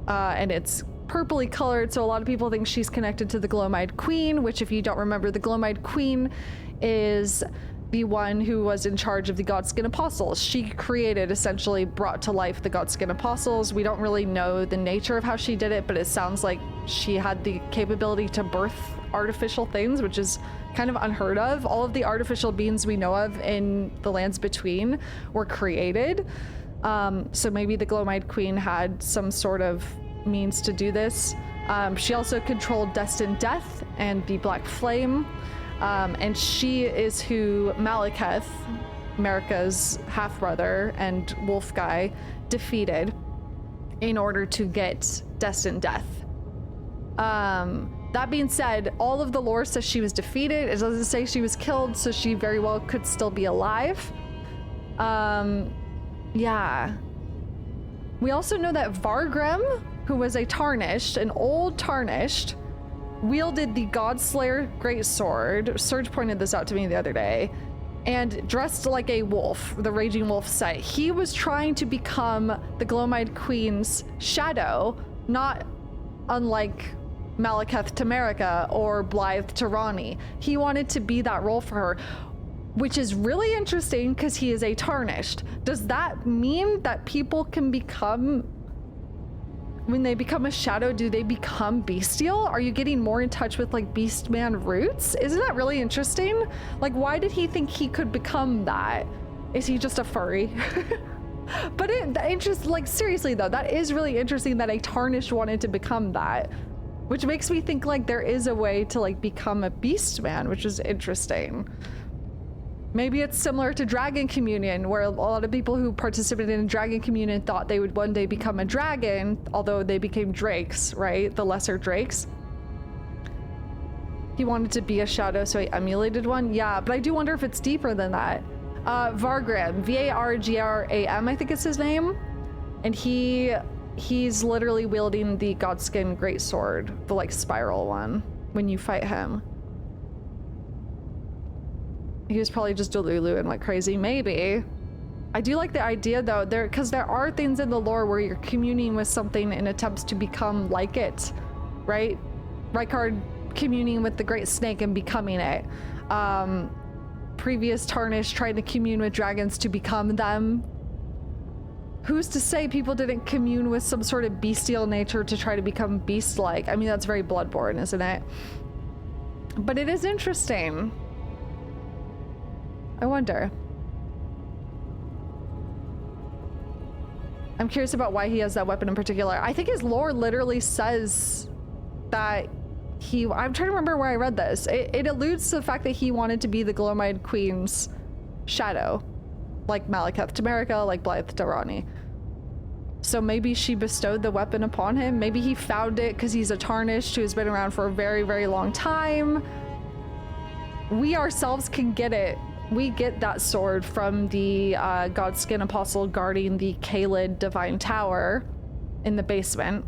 and it's purpley colored, so a lot of people think she's connected to the Glowmide Queen, which, if you don't remember, the Glowmide Queen is the one who was in charge of the Godskin Apostles. She created, essentially brought to life the Godskin Apostles. We don't really know the nature of how she did it, but it sounds like she had the capability to birth artificial things, which is kind of unheard of. All of the artificial beings we know of in the Lands Between were created. So maybe the Glowmide Queen had some sort of means to do this. She also controlled Destined Death and the Black Flame. And she is who Malekith, Marika's half-brother and wolf guy, defeated in order to get Destined Death. That being said, all of the lore says she was defeated. It doesn't say she was killed, so she very well could still be alive. Yeah. We also know that Vargrim, who was a Tarnished, an old Tarnished, wielded the Godslayer Greatsword. Serge pointed this out to me the other day. And dressed like a wolf, the Raging Wolf set. He was trying to become the Glowmide Queen's shadow, not unlike Malekith to Marika or Blythe to Rani. He wanted to be that role for her, which is really interesting because he is a Tarnished. Does that mean that people can become, when they become a shadow, do they become bestial? Are you getting more in touch with like Beastman roots? Isn't that really interesting? Like, why did he think he could become that? Is he just a furry? But like, seriously though, that is really interesting that a Tarnished wanted to become that, which makes me think like there is a way to like become a Beastman, which is interesting. Maybe it's similar to Dragon Communion, where a lot of people who participated in Dragon Communion thought they would one day become a dragon, although they became drakes, right? The lesser drakes. He wanted to be a shadow, so he emulated one. Yeah, but I do wonder if it's deeper than that. Vargrim, V-A-R-G-R-A-M, I think is his name. And he's literally wielding the Godskin Greatsword, the like spiral one, when you fight him. He was probably just Delulu and went crazy, maybe. I do like the idea though, because there are things in the lore where you're communing with something in attempts to become like it, right? Rykard communing with the Great Snake and becoming it. Previous Tarnished trying to commune with dragons to become them. Who's to say people didn't commune with some sort of bestial nature to try to become beast-like? I mean, that's very Bloodborne, isn't it? But it is interesting. I wonder. I'm curious about why he has that weapon in particular. I think his lore literally says that I'm trying to remember where I read this. It alludes to the fact that he wanted to be the Glowmide Queen's shadow, like Malekith to Marika, like Blythe to Ranni. So maybe she bestowed the weapon upon him. Maybe he found it because he's a Tarnished who has been around for a very, very long time. We ourselves can get it. We get that sword from the Godskin Apostle guarding the Kaled Divine Tower in the basement,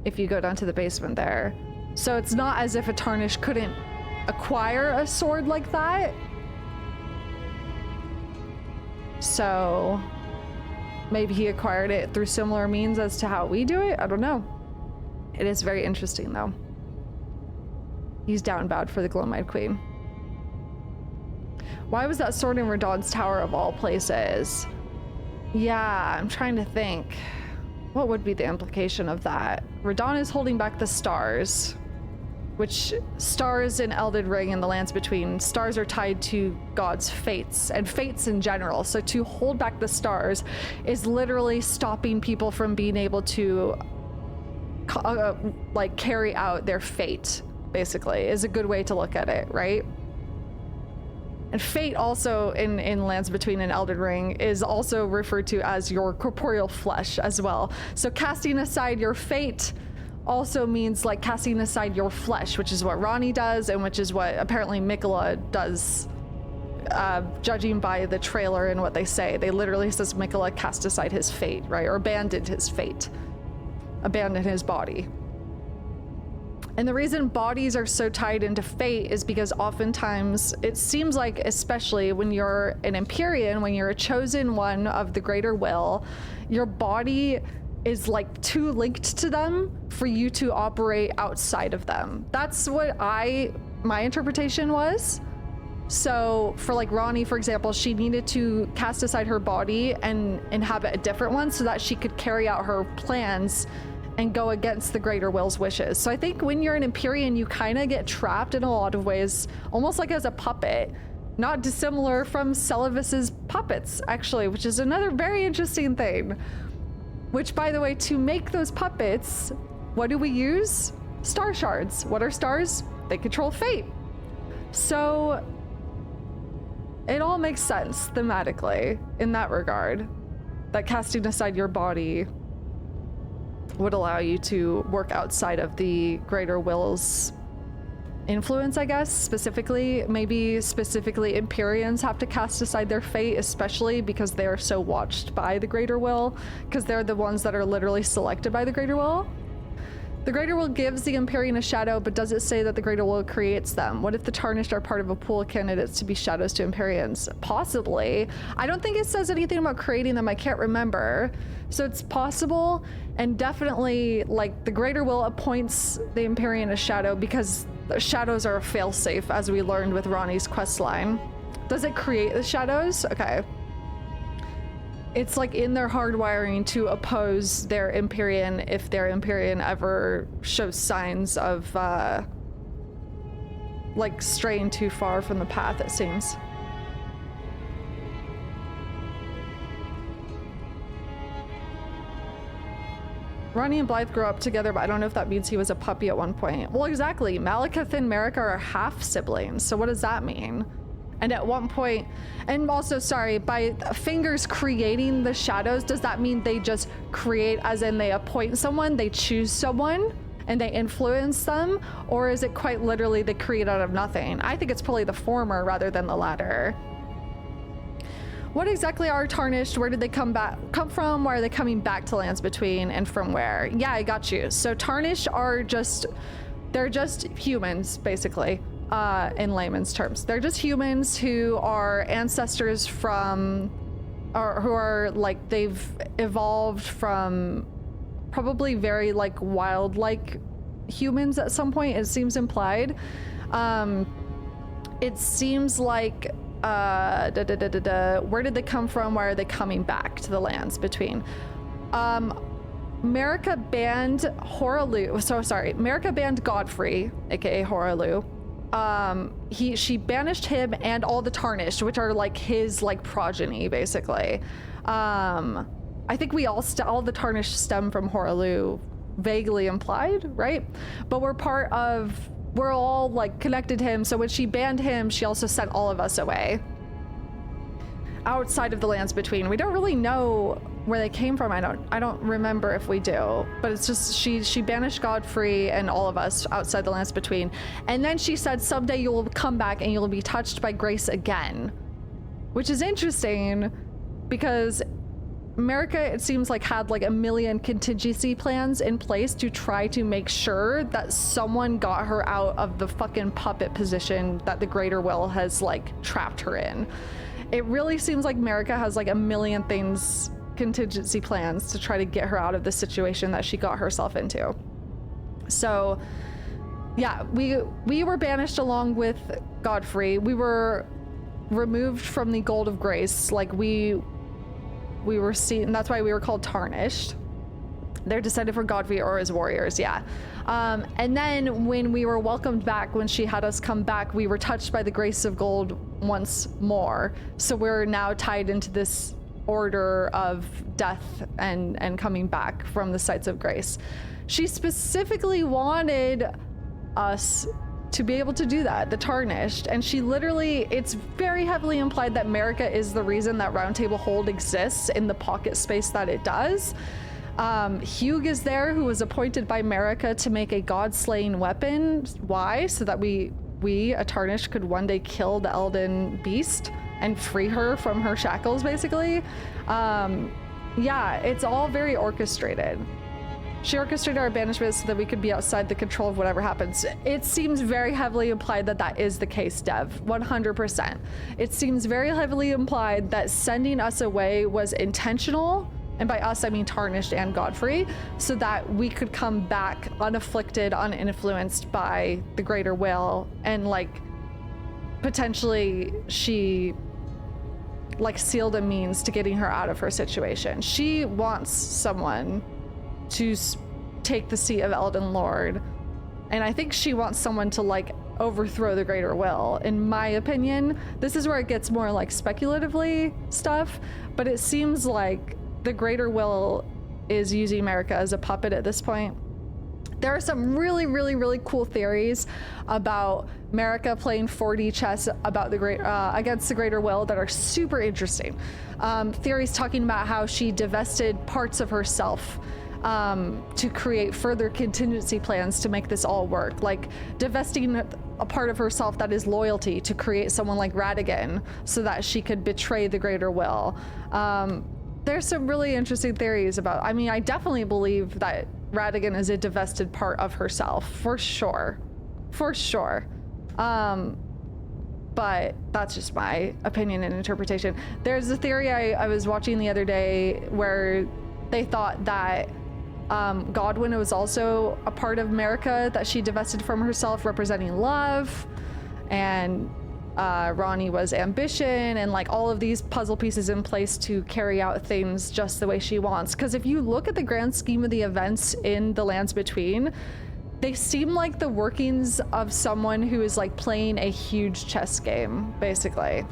if you go down to the basement there. So it's not as if a Tarnished couldn't acquire a sword like that. So maybe he acquired it through similar means as to how we do it. I don't know. It is very interesting though. He's down bad for the Glowmide Queen. Why was that sword in Radagon's tower of all places? Yeah, I'm trying to think. What would be the implication of that? Radagon is holding back the stars, which stars in Elden Ring and the lands between, stars are tied to God's fates and fates in general. So to hold back the stars is literally stopping people from being able to like carry out their fate, basically, is a good way to look at it, right? And fate also in Lands Between and Elden Ring is also referred to as your corporeal flesh as well. So casting aside your fate also means like casting aside your flesh, which is what Ranni does and which is what apparently Miquella does, judging by the trailer and what they say. They literally says Miquella cast aside his fate, right? Or abandoned his fate, abandoned his body. And the reason bodies are so tied into fate is because oftentimes it seems like, especially when you're an Empyrean, when you're a chosen one of the greater will, your body is like too linked to them for you to operate outside of them. That's what my interpretation was. So for like Ranni, for example, she needed to cast aside her body and inhabit a different one so that she could carry out her plans and go against the greater will's wishes. So I think when you're an Empyrean, you kind of get trapped in a lot of ways, almost like as a puppet, not dissimilar from Celavis's puppets, actually, which is another very interesting thing. Which, by the way, to make those puppets, what do we use? Star shards. What are stars? They control fate. So it all makes sense thematically in that regard, that casting aside your body would allow you to work outside of the greater will's influence, I guess. Specifically, maybe specifically Empyreans have to cast aside their fate, especially because they are so watched by the greater will, because they're the ones that are literally selected by the greater will. The greater will gives the Empyrean a shadow, but does it say that the greater will creates them? What if the Tarnished are part of a pool of candidates to be shadows to Empyreans? Possibly. I don't think it says anything about creating them. I can't remember. So it's possible, and definitely like the greater will appoints the Empyrean a shadow because the shadows are a failsafe, as we learned with Ranni's quest line. Does it create the shadows? Okay. It's like in their hardwiring to oppose their Empyrean if their Empyrean ever shows signs of like straying too far from the path, it seems. Ranni and Blythe grew up together, but I don't know if that means he was a puppy at one point. Well, exactly. Malekith and Marika are half siblings, so what does that mean? And at one point, and also, sorry, by fingers creating the shadows, does that mean they just create, as in they appoint someone, they choose someone, and they influence them? Or is it quite literally they create out of nothing? I think it's probably the former rather than the latter. What exactly are Tarnished? Where did they come from? Why are they coming back to Lands Between, and from where? Yeah, I got you. So Tarnished are they're just humans, basically. In layman's terms, they're just humans who are ancestors from, or who are like, they've evolved from probably very like wild-like humans at some point, it seems implied. It seems like where did they come from? Why are they coming back to the Lands Between? Marika banned Marika banned Godfrey, aka Horalu. She banished him and all the Tarnished, which are like his like progeny, basically. I think all the Tarnished stem from Horalu, vaguely implied, right? But we're part of we're all like connected to him. So when she banned him, she also sent all of us away outside of the lands between. We don't really know where they came from. I don't remember if we do, but it's just she banished Godfrey and all of us outside the lands between. And then she said someday you'll come back and you'll be touched by grace again, which is interesting because America, it seems like, had like a million contingency plans in place to try to make sure that someone got her out of the fucking puppet position that the Greater Will has like trapped her in. It really seems like America has like a million things, contingency plans to try to get her out of the situation that she got herself into. So yeah, we were banished along with Godfrey. We were removed from the Gold of Grace. Like we were seen, that's why we were called Tarnished. They're descended from Godfrey or his warriors, yeah. And then when we were welcomed back, when she had us come back, we were touched by the grace of gold once more. So we're now tied into this order of death and coming back from the sites of grace. She specifically wanted us to be able to do that, the Tarnished, and she literally, it's very heavily implied that Marika is the reason that Roundtable Hold exists in the pocket space that it does. Hugh is there, who was appointed by Marika to make a god-slaying weapon. Why? So that we, a Tarnished, could one day kill the Elden Beast and free her from her shackles, basically. Yeah, it's all very orchestrated. She orchestrated our banishment so that we could be outside the control of whatever happens. It seems very heavily implied that that is the case, Dev, 100%. It seems very heavily implied that sending us away was intentional, and by us I mean Tarnished and Godfrey, so that we could come back unafflicted, uninfluenced by the Greater Will, and like potentially she like sealed a means to getting her out of her situation. She wants someone to take the seat of Elden Lord, and I think she wants someone to like overthrow the Greater Will, in my opinion. This is where it gets more like speculatively stuff, but it seems like the Greater Will is using Marika as a puppet at this point. There are some really, really, really cool theories about Marika playing 4D chess about the against the Greater Will that are super interesting. Theories talking about how she divested parts of herself to create further contingency plans to make this all work, like divesting a part of herself that is loyalty to create someone like Radagon so that she could betray the Greater Will. There's some really interesting theories about, I mean, I definitely believe that Radagon is a divested part of herself, for sure. But that's just my opinion and interpretation. There's a theory I was watching the other day where they thought that Godwyn was also a part of Marika that she divested from herself, representing love, and Ronnie was ambition, and like all of these puzzle pieces in place to carry out things just the way she wants. Because if you look at the grand scheme of the events in the Lands Between, they seem like the workings of someone who is like playing a huge chess game, basically.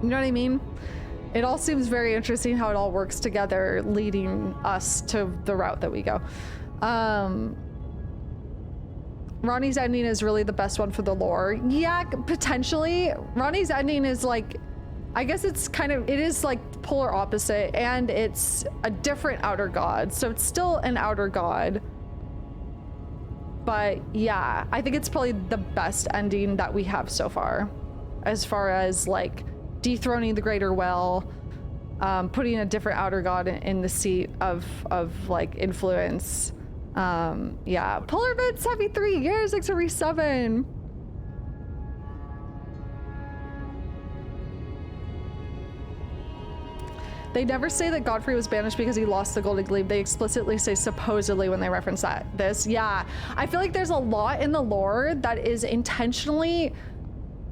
You know what I mean? It all seems very interesting how it all works together, leading us to the route that we go. Ronnie's ending is really the best one for the lore. Yeah, potentially. Ronnie's ending is like, I guess it's kind of, it is like polar opposite, and it's a different outer god. So it's still an outer god. But yeah, I think it's probably the best ending that we have so far as like dethroning the Greater Will, putting a different outer god in the seat of like influence. Yeah, Polar Bits, happy 3 years, Xori 7. They never say that Godfrey was banished because he lost the Golden Glebe. They explicitly say supposedly when they reference this. Yeah, I feel like there's a lot in the lore that is intentionally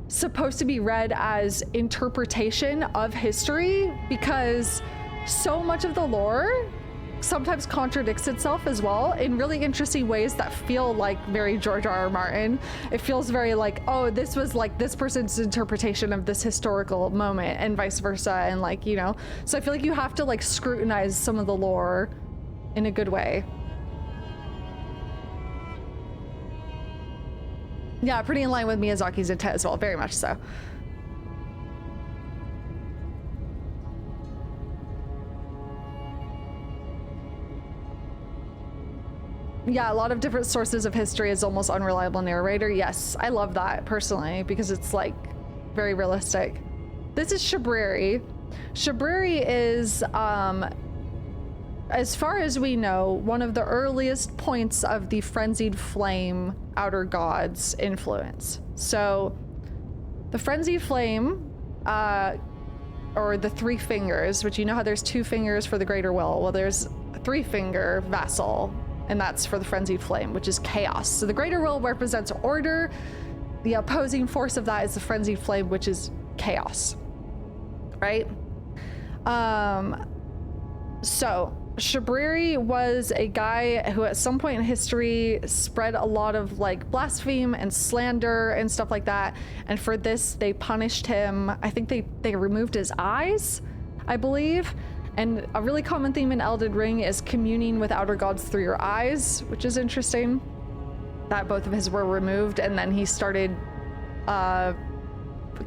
supposed to be read as interpretation of history, because so much of the lore sometimes contradicts itself as well in really interesting ways that feel like very George R.R. Martin. It feels very like, oh, this was like this person's interpretation of this historical moment, and vice versa, and like, you know. So I feel like you have to like scrutinize some of the lore in a good way. Yeah, pretty in line with Miyazaki's intent as well, very much so. Yeah, a lot of different sources of history is almost unreliable narrator. Yes, I love that personally because it's like very realistic. This is Shabiri. Shabiri is, as far as we know, one of the earliest points of the Frenzied Flame Outer Gods influence. So the Frenzied Flame, or the Three Fingers, which you know how there's 2 fingers for the Greater Will. Well, there's a 3-finger vassal, and that's for the Frenzied Flame, which is chaos. So the Greater Will represents order. The opposing force of that is the Frenzied Flame, which is chaos, right? So Shabiri was a guy who at some point in history spread a lot of like blaspheme and slander and stuff like that. And for this, they punished him. I think they removed his eyes, I believe. And a really common theme in Elden Ring is communing with outer gods through your eyes, which is interesting. That both of his were removed, and then he started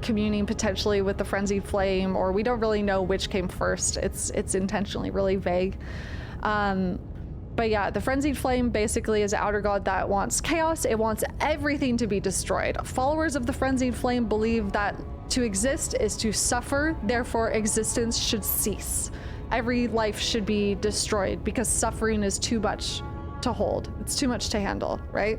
communing potentially with the Frenzied Flame, or we don't really know which came first. It's intentionally really vague. But yeah, the Frenzied Flame basically is an outer god that wants chaos. It wants everything to be destroyed. Followers of the Frenzied Flame believe that to exist is to suffer, therefore existence should cease. Every life should be destroyed because suffering is too much to hold. It's too much to handle, right?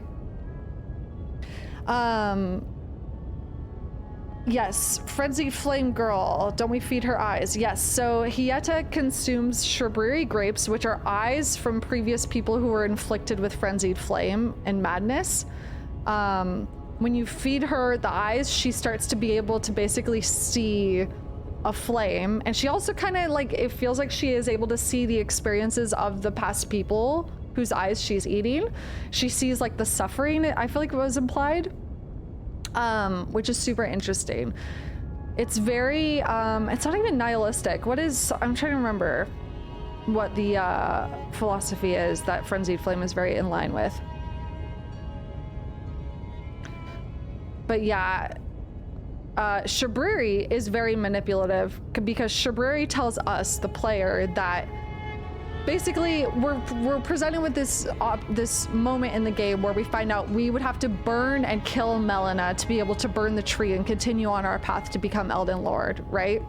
Yes, Frenzied Flame Girl, don't we feed her eyes? Yes, so Hieta consumes Shabiri grapes, which are eyes from previous people who were inflicted with Frenzied Flame and madness. When you feed her the eyes, she starts to be able to basically see a flame, and she also kind of like, it feels like she is able to see the experiences of the past people whose eyes she's eating. She sees like the suffering, I feel like it was implied. Which is super interesting. It's very, it's not even nihilistic. What is, I'm trying to remember what the philosophy is that Frenzied Flame is very in line with. But yeah, Shabiri is very manipulative because Shabiri tells us, the player, that basically we're presented with this moment in the game where we find out we would have to burn and kill Melina to be able to burn the tree and continue on our path to become Elden Lord, right?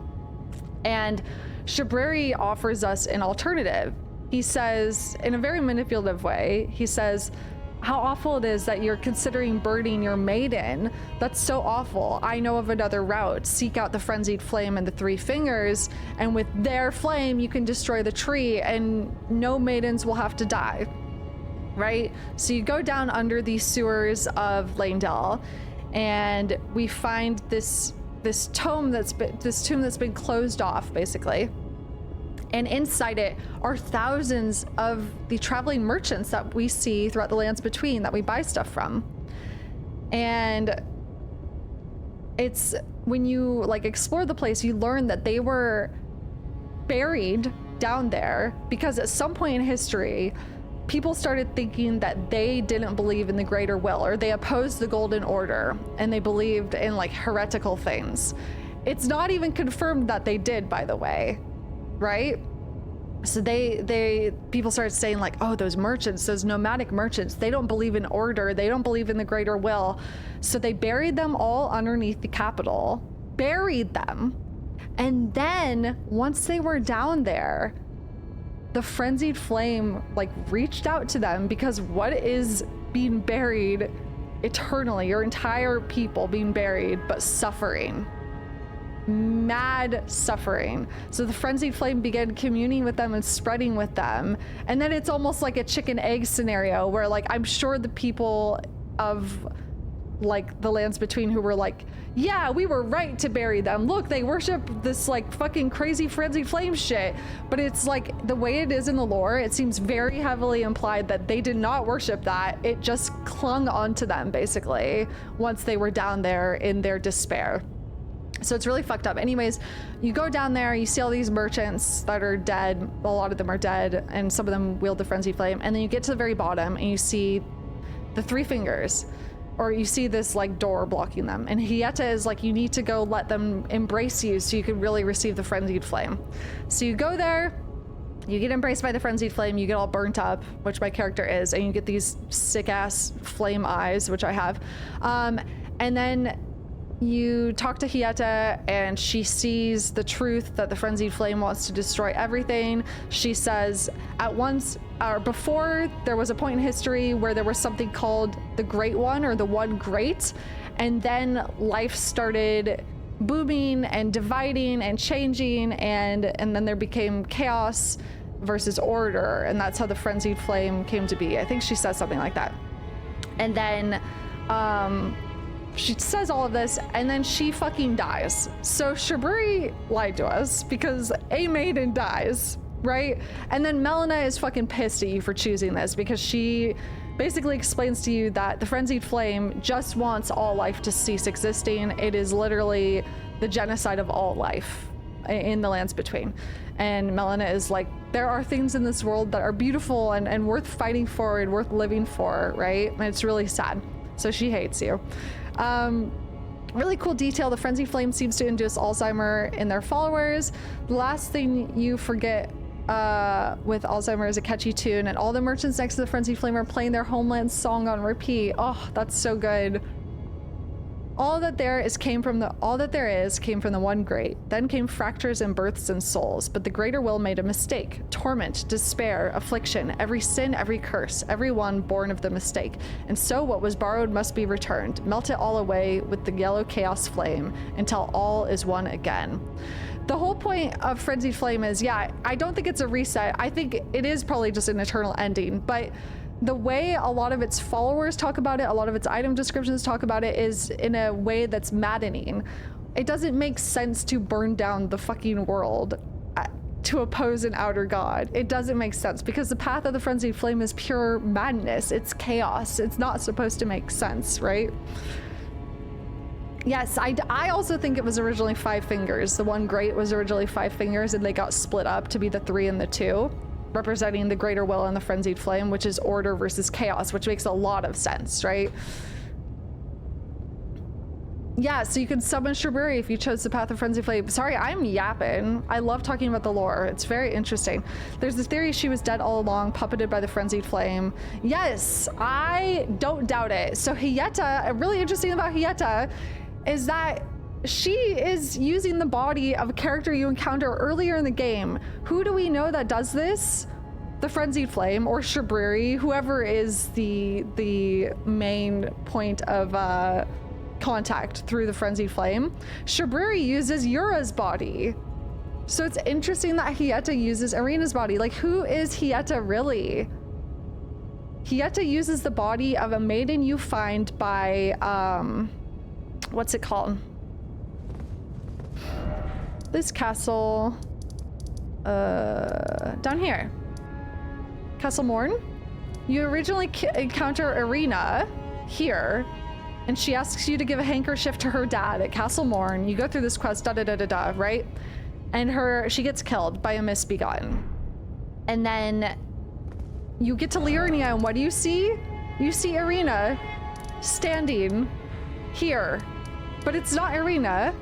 And Shabiri offers us an alternative. He says, in a very manipulative way, he says, how awful it is that you're considering burning your maiden. That's so awful. I know of another route. Seek out the Frenzied Flame and the Three Fingers, and with their flame you can destroy the tree and no maidens will have to die, right? So you go down under the sewers of Lanedell, and we find this tomb that's been closed off, basically. And inside it are thousands of the traveling merchants that we see throughout the lands between, that we buy stuff from. And it's, when you like explore the place, you learn that they were buried down there because at some point in history, people started thinking that they didn't believe in the Greater Will, or they opposed the Golden Order, and they believed in like heretical things. It's not even confirmed that they did, by the way. Right? So people started saying like, oh, those merchants, those nomadic merchants, they don't believe in order, they don't believe in the Greater Will. So they buried them all underneath the capital, buried them. And then once they were down there, the Frenzied Flame like reached out to them, because what is being buried eternally, your entire people being buried, but suffering. Mad suffering. So the Frenzied Flame began communing with them and spreading with them, and then it's almost like a chicken egg scenario where like I'm sure the people of like the lands between who were like, yeah, we were right to bury them, look, they worship this like fucking crazy Frenzied Flame shit. But it's like the way it is in the lore, it seems very heavily implied that they did not worship that. It just clung onto them basically once they were down there in their despair. So it's really fucked up. Anyways, you go down there, you see all these merchants that are dead. A lot of them are dead, and some of them wield the Frenzied Flame. And then you get to the very bottom and you see the Three Fingers. or you see this like door blocking them, and Hieta is like, you need to go let them embrace you so you can really receive the frenzied flame. So you go there, you get embraced by the frenzied flame, you get all burnt up, which my character is, and you get these sick ass flame eyes, which I have. And then you talk to Hieta, and she sees the truth that the frenzied flame wants to destroy everything. She says at once, or before, there was a point in history where there was something called the Great One, or the One Great, and then life started booming and dividing and changing, and then there became chaos versus order, and that's how the frenzied flame came to be. I think she says something like that. And then she says all of this, and then she fucking dies. So Shabiri lied to us because a maiden dies, right? And then Melina is fucking pissed at you for choosing this, because she basically explains to you that the frenzied flame just wants all life to cease existing. It is literally the genocide of all life in the lands between. And Melina is like, there are things in this world that are beautiful and worth fighting for and worth living for, right? And it's really sad. So she hates you. Really cool detail, the frenzy flame seems to induce Alzheimer in their followers. The last thing you forget with Alzheimer is a catchy tune, and all the merchants next to the frenzy flame are playing their homeland song on repeat. Oh, that's so good. All that there is came from the one great. Then came fractures and births and souls, but the greater will made a mistake. Torment, despair, affliction, every sin, every curse, every one born of the mistake. And so what was borrowed must be returned. Melt it all away with the yellow chaos flame until all is one again. The whole point of Frenzied Flame is, yeah, I don't think it's a reset. I think it is probably just an eternal ending, but the way a lot of its followers talk about it, a lot of its item descriptions talk about it, is in a way that's maddening. It doesn't make sense to burn down the fucking world to oppose an outer god. It doesn't make sense, because the path of the frenzied flame is pure madness. It's chaos. It's not supposed to make sense, right? Yes, I also think it was originally 5 fingers. The one great was originally 5 fingers, and they got split up to be the 3 and the 2. Representing the greater will and the frenzied flame, which is order versus chaos, which makes a lot of sense, right? Yeah, so you can summon Shabiri if you chose the path of frenzied flame. Sorry, I'm yapping. I love talking about the lore. It's very interesting. There's this theory she was dead all along, puppeted by the frenzied flame. Yes, I don't doubt it. So Hieta, really interesting about Hieta is that she is using the body of a character you encounter earlier in the game. Who do we know that does this? The Frenzied Flame, or Shabiri, whoever is the main point of contact through the Frenzied Flame. Shabiri uses Yura's body. So it's interesting that Hieta uses Irina's body. Like, who is Hieta really? Hieta uses the body of a maiden you find by, what's it called? This castle, down here, Castle Morn. You originally encounter Irina here, and she asks you to give a handkerchief to her dad at Castle Morn. You go through this quest, right? And she gets killed by a misbegotten. And then you get to Liurnia, and what do you see? You see Irina standing here, but it's not Irina.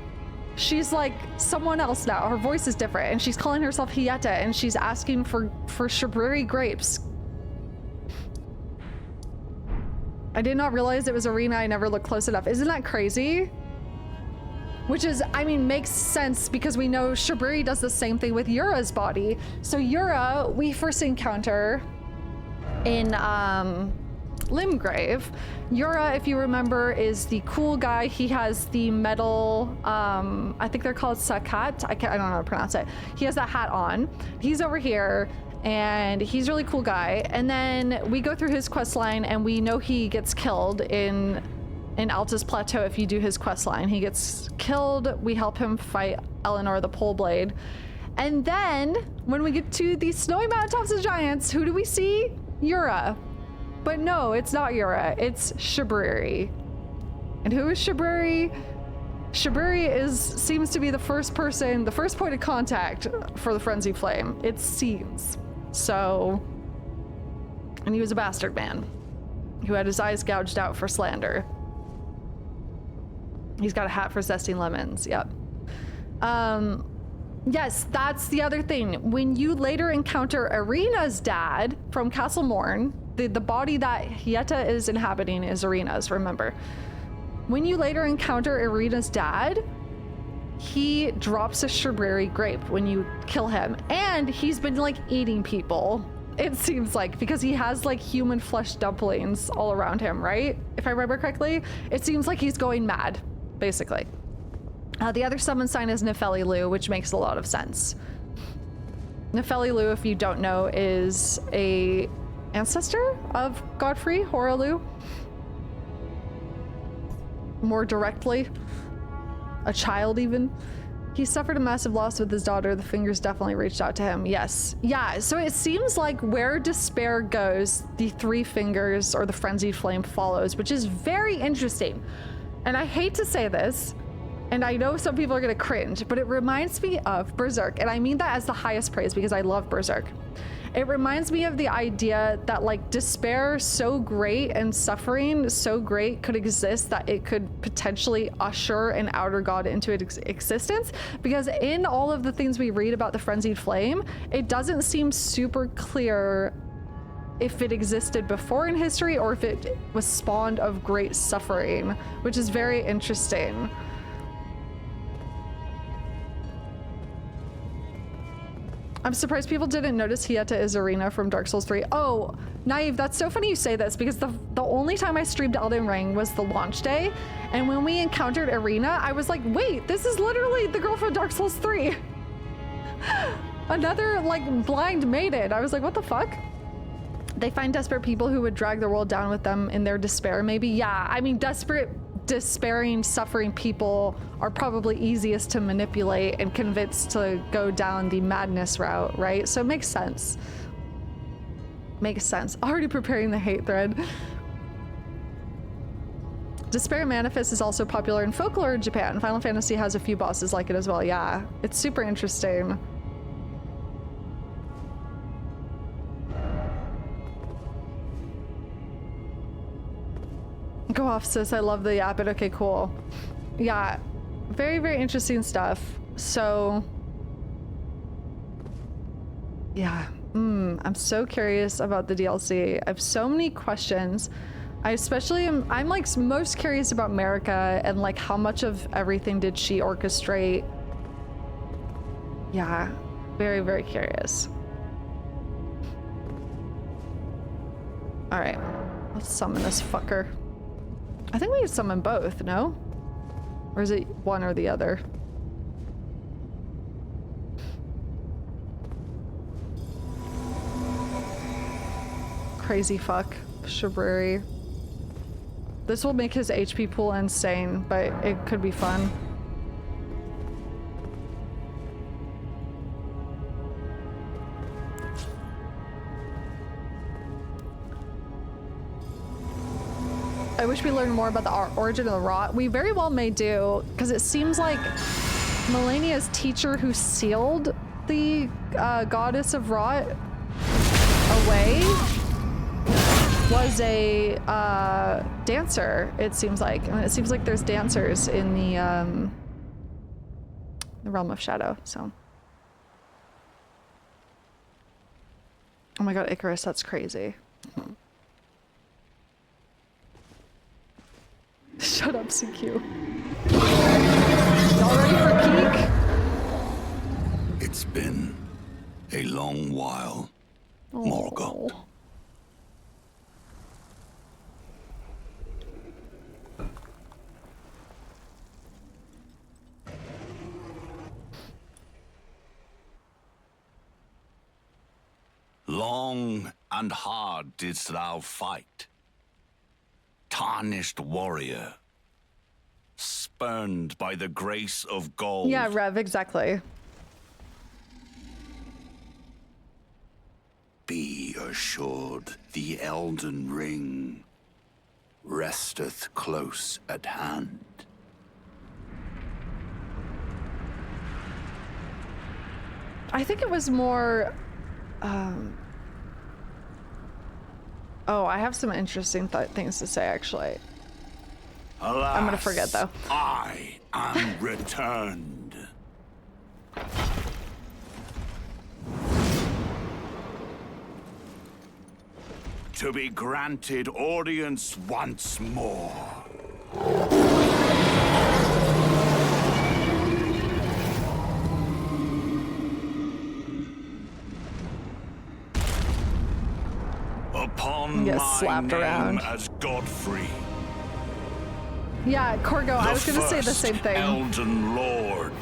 She's like someone else now. Her voice is different, and she's calling herself Hieta, and she's asking for Shabiri grapes. I did not realize it was Irina. I never looked close enough. Isn't that crazy? Which is, I mean, makes sense, because we know Shabiri does the same thing with Yura's body. So Yura, we first encounter in Limgrave. Yura, if you remember, is the cool guy. He has the metal, I think they're called sakat. I don't know how to pronounce it. He has that hat on. He's over here, and he's a really cool guy. And then we go through his quest line, and we know he gets killed in Altus Plateau. If you do his quest line, he gets killed. We help him fight Eleanor the Pole Blade. And then when we get to the snowy mountaintops of giants, who do we see? Yura. But no, it's not Yura, it's Shabiri. And who is Shabiri? Shabiri seems to be the first point of contact for the Frenzy Flame, it seems. So, and he was a bastard man who had his eyes gouged out for slander. He's got a hat for zesting lemons. Yep. Yes, that's the other thing. When you later encounter Irina's dad from Castle Morn, the body that Hieta is inhabiting is Irina's, remember. When you later encounter Irina's dad, he drops a Shabiri grape when you kill him. And he's been like eating people, it seems like, because he has like human flesh dumplings all around him, right? If I remember correctly, it seems like he's going mad, basically. The other summon sign is Nefeli Lu, which makes a lot of sense. Nefeli Lu, if you don't know, is a ancestor of Godfrey, Horalu. More directly, a child even. He suffered a massive loss with his daughter. The fingers definitely reached out to him. Yes. Yeah, so it seems like where despair goes, the three fingers or the frenzied flame follows, which is very interesting. And I hate to say this, and I know some people are gonna cringe, but it reminds me of Berserk. And I mean that as the highest praise because I love Berserk. It reminds me of the idea that like despair so great and suffering so great could exist that it could potentially usher an outer god into existence. Because in all of the things we read about the frenzied flame, it doesn't seem super clear if it existed before in history or if it was spawned of great suffering, which is very interesting. I'm surprised people didn't notice Hieta is Irina from Dark Souls 3. Oh, Naive, that's so funny you say this because the only time I streamed Elden Ring was the launch day. And when we encountered Irina, I was like, wait, this is literally the girl from Dark Souls 3. Another like blind maiden. I was like, what the fuck? They find desperate people who would drag the world down with them in their despair, maybe. Yeah, I mean, despairing, suffering people are probably easiest to manipulate and convince to go down the madness route, right? So it makes sense. Makes sense. Already preparing the hate thread. Despair Manifest is also popular in folklore in Japan. Final Fantasy has a few bosses like it as well. Yeah, it's super interesting. Go off, sis. I love the yappet. Okay, cool. Yeah, very, very interesting stuff. So, yeah, I'm so curious about the DLC. I have so many questions. I especially I'm like most curious about Marika and like how much of everything did she orchestrate? Yeah, very, very curious. All right, let's summon this fucker. I think we could summon both, no? Or is it one or the other? Crazy fuck, Shabiri. This will make his HP pool insane, but it could be fun. I wish we learned more about the origin of the rot. We very well may do, because it seems like Melinia's teacher who sealed the goddess of rot away was a dancer, it seems like. And it seems like there's dancers in the realm of shadow, so. Oh my god, Icarus, that's crazy. Shut up, CQ. Y'all ready for peak? It's been a long while, Morgoth. Long and hard didst thou fight. Tarnished warrior, spurned by the grace of gold. Yeah, Rev, exactly. Be assured the Elden Ring resteth close at hand. I think it was more, oh, I have some interesting things to say, actually. Alas, I'm gonna forget though. I am returned. To be granted audience once more. Upon Get my slapped name around. as Godfrey, Yeah, Corgo, I was gonna say the same thing. Elden Lord.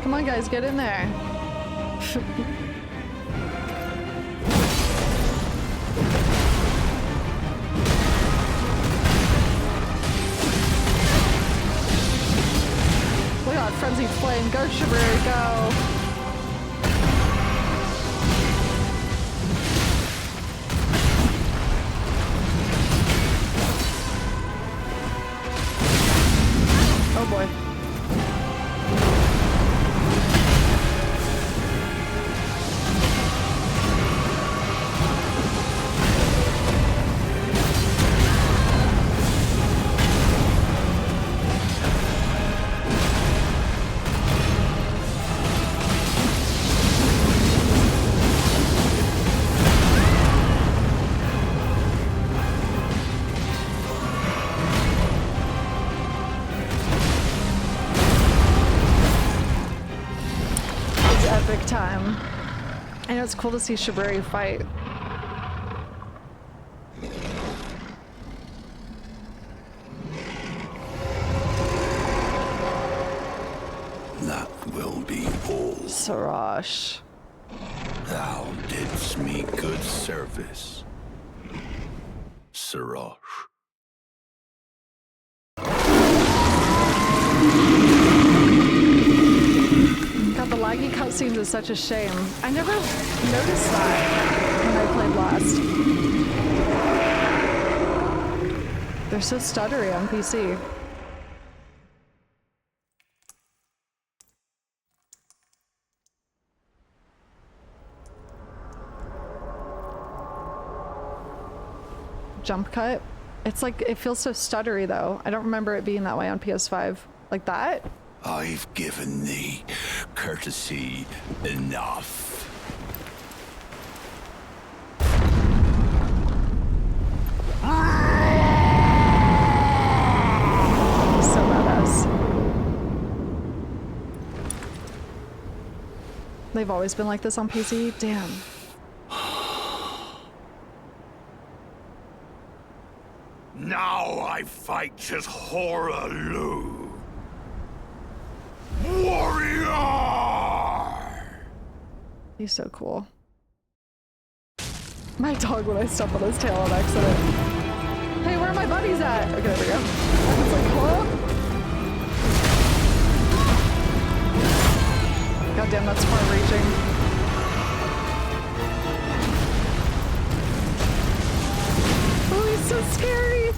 Come on, guys, get in there. Look at that frenzied flame. Go, Shabiri, go. Oh boy. Time. I know it's cool to see Shabiri fight. That will be all. Sarash. Thou didst me good service, Sarash. God, the laggy cutscenes is such a shame. I never noticed that when I played last. They're so stuttery on PC. Jump cut. It's like, it feels so stuttery though. I don't remember it being that way on PS5. Like that? I've given thee courtesy enough. He's so badass. They've always been like this on PC? Damn. Now I fight as Horalu. Warrior! He's so cool. My dog when I step on his tail on accident. Hey, where are my buddies at? Okay, there we go. I was like, hello? God damn, that's far reaching. Oh, he's so scary!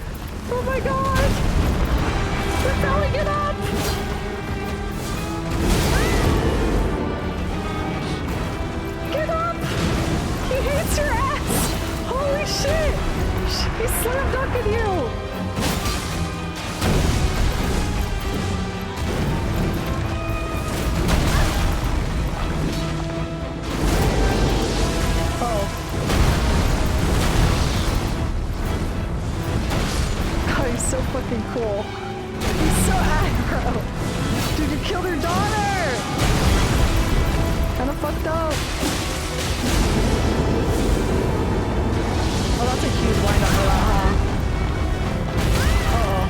Oh my god! We're filling it up! Get up! He hates your ass! Holy shit! He's slam dunking you! Oh. Oh, he's so fucking cool. He's so aggro! Dude, you killed her daughter! Kinda fucked up. Oh, that's a huge windup for that, huh? Uh-oh.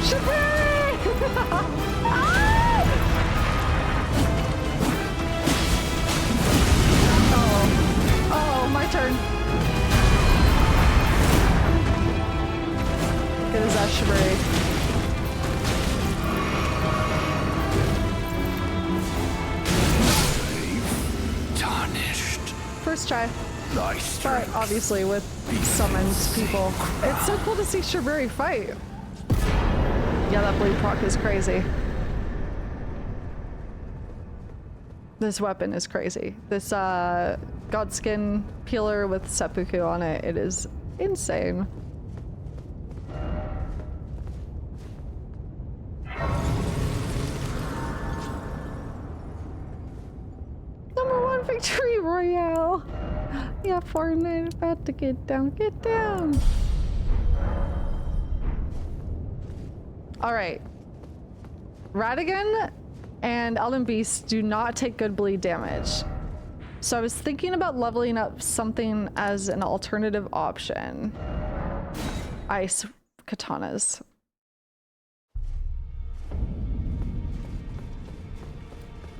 Shabiri! Ah! Uh-oh. Uh-oh, my turn. Get his ass, Shabiri. Tarnished. First try. Thy But strength. obviously with summoned people. It's so cool to see Shabiri fight. Yeah, that bleed proc is crazy. This weapon is crazy. This Godskin peeler with seppuku on it, it is insane. #1 victory royale. Yeah, Fortnite about to get down, get down. All right. Radagon and Elden Beast do not take good bleed damage. So I was thinking about leveling up something as an alternative option. Ice katanas.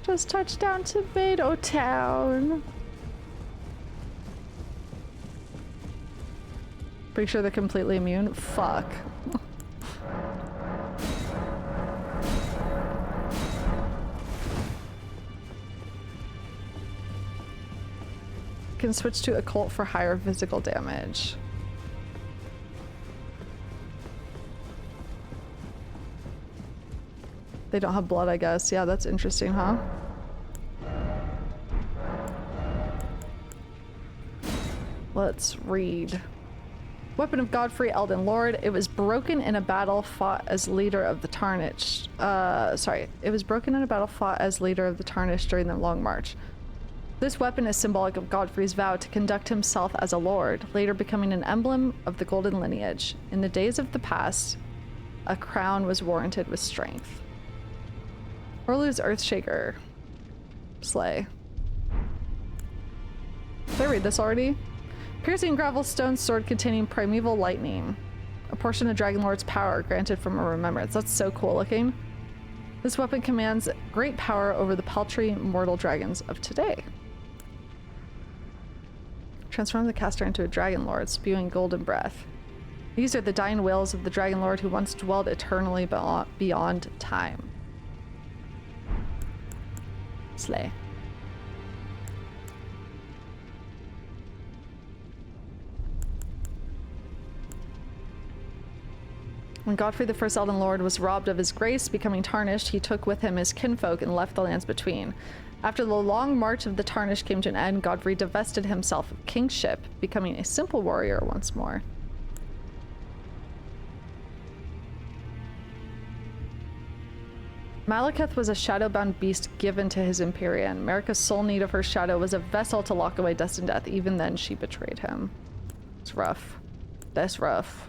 Just touched down to Beto Town. Pretty sure they're completely immune. Fuck. Can switch to occult for higher physical damage. They don't have blood, I guess. Yeah, that's interesting, huh? Let's read. Weapon of Godfrey, Elden Lord. It was broken in a battle fought as leader of the Tarnished. It was broken in a battle fought as leader of the Tarnished during the Long March. This weapon is symbolic of Godfrey's vow to conduct himself as a lord, later becoming an emblem of the golden lineage. In the days of the past, a crown was warranted with strength. Orlu's Earthshaker. Slay. Did I read this already? Piercing gravel stone sword containing primeval lightning. A portion of Dragonlord's power granted from a remembrance. That's so cool looking. This weapon commands great power over the paltry mortal dragons of today. Transform the caster into a Dragonlord, spewing golden breath. These are the dying wails of the Dragonlord who once dwelled eternally beyond time. Slay. When Godfrey the First Elden Lord was robbed of his grace, becoming tarnished, he took with him his kinfolk and left the lands between. After the long march of the Tarnished came to an end, Godfrey divested himself of kingship, becoming a simple warrior once more. Malekith was a shadowbound beast given to his Empyrean. Marika's sole need of her shadow was a vessel to lock away destined death. Even then, she betrayed him. It's rough. That's rough.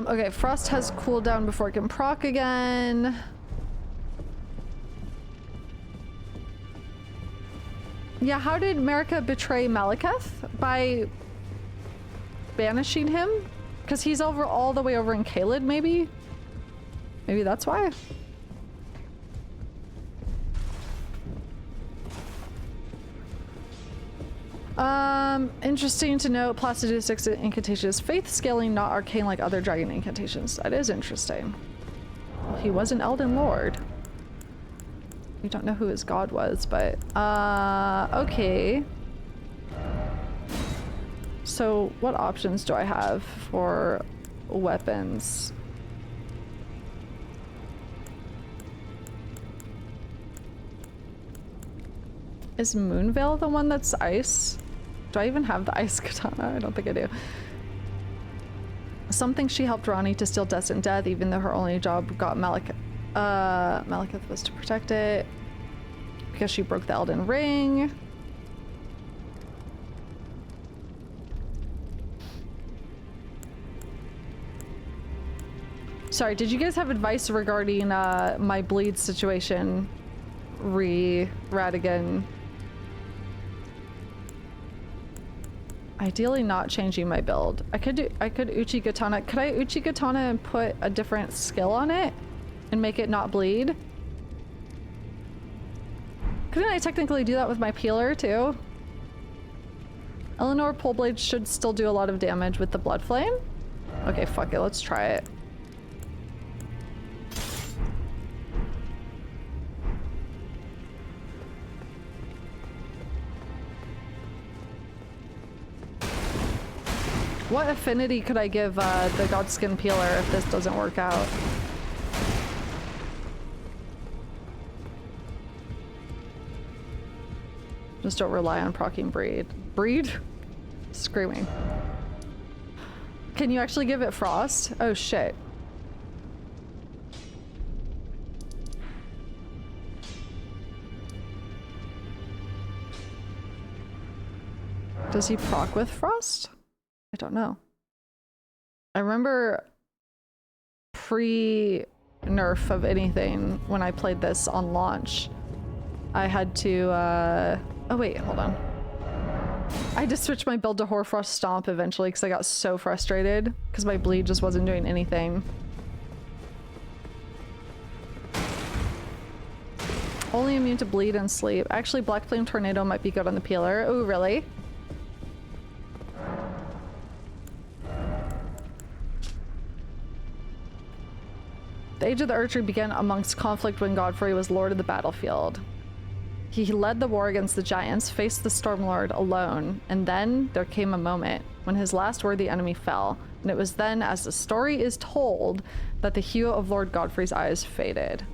Okay, Frost has cooldown before it can proc again. Yeah, how did Marika betray Malekith? By banishing him? Because he's over all the way over in Caelid, maybe? Maybe that's why? Interesting to note, Placidus incantations faith scaling, not arcane like other dragon incantations. That is interesting. Well, he was an Elden Lord. We don't know who his god was, but okay. So what options do I have for weapons? Is Moonveil the one that's ice? Do I even have the ice katana? I don't think I do. Something she helped Ranni to steal destined death, even though her only job got Malekith was to protect it. Because she broke the Elden Ring. Sorry, did you guys have advice regarding my bleed situation? Radagon. Ideally not changing my build. I could Uchi Katana. Could I Uchi Katana and put a different skill on it? And make it not bleed? Couldn't I technically do that with my peeler too? Eleanor Poleblade should still do a lot of damage with the Blood Flame. Okay, fuck it, let's try it. What affinity could I give the Godskin Peeler if this doesn't work out? Just don't rely on proccing breed. Breed? Screaming. Can you actually give it frost? Oh shit. Does he proc with frost? I don't know. I remember pre-nerf of anything when I played this on launch. I had to, oh wait, hold on. I had to switch my build to Hoarfrost Stomp eventually because I got so frustrated because my bleed just wasn't doing anything. Only immune to bleed and sleep. Actually, Black Flame Tornado might be good on the peeler. Oh, really? The Age of the Erdtree began amongst conflict when Godfrey was lord of the battlefield. He led the war against the giants, faced the Stormlord alone, and then there came a moment when his last worthy enemy fell, and it was then, as the story is told, that the hue of Lord Godfrey's eyes faded.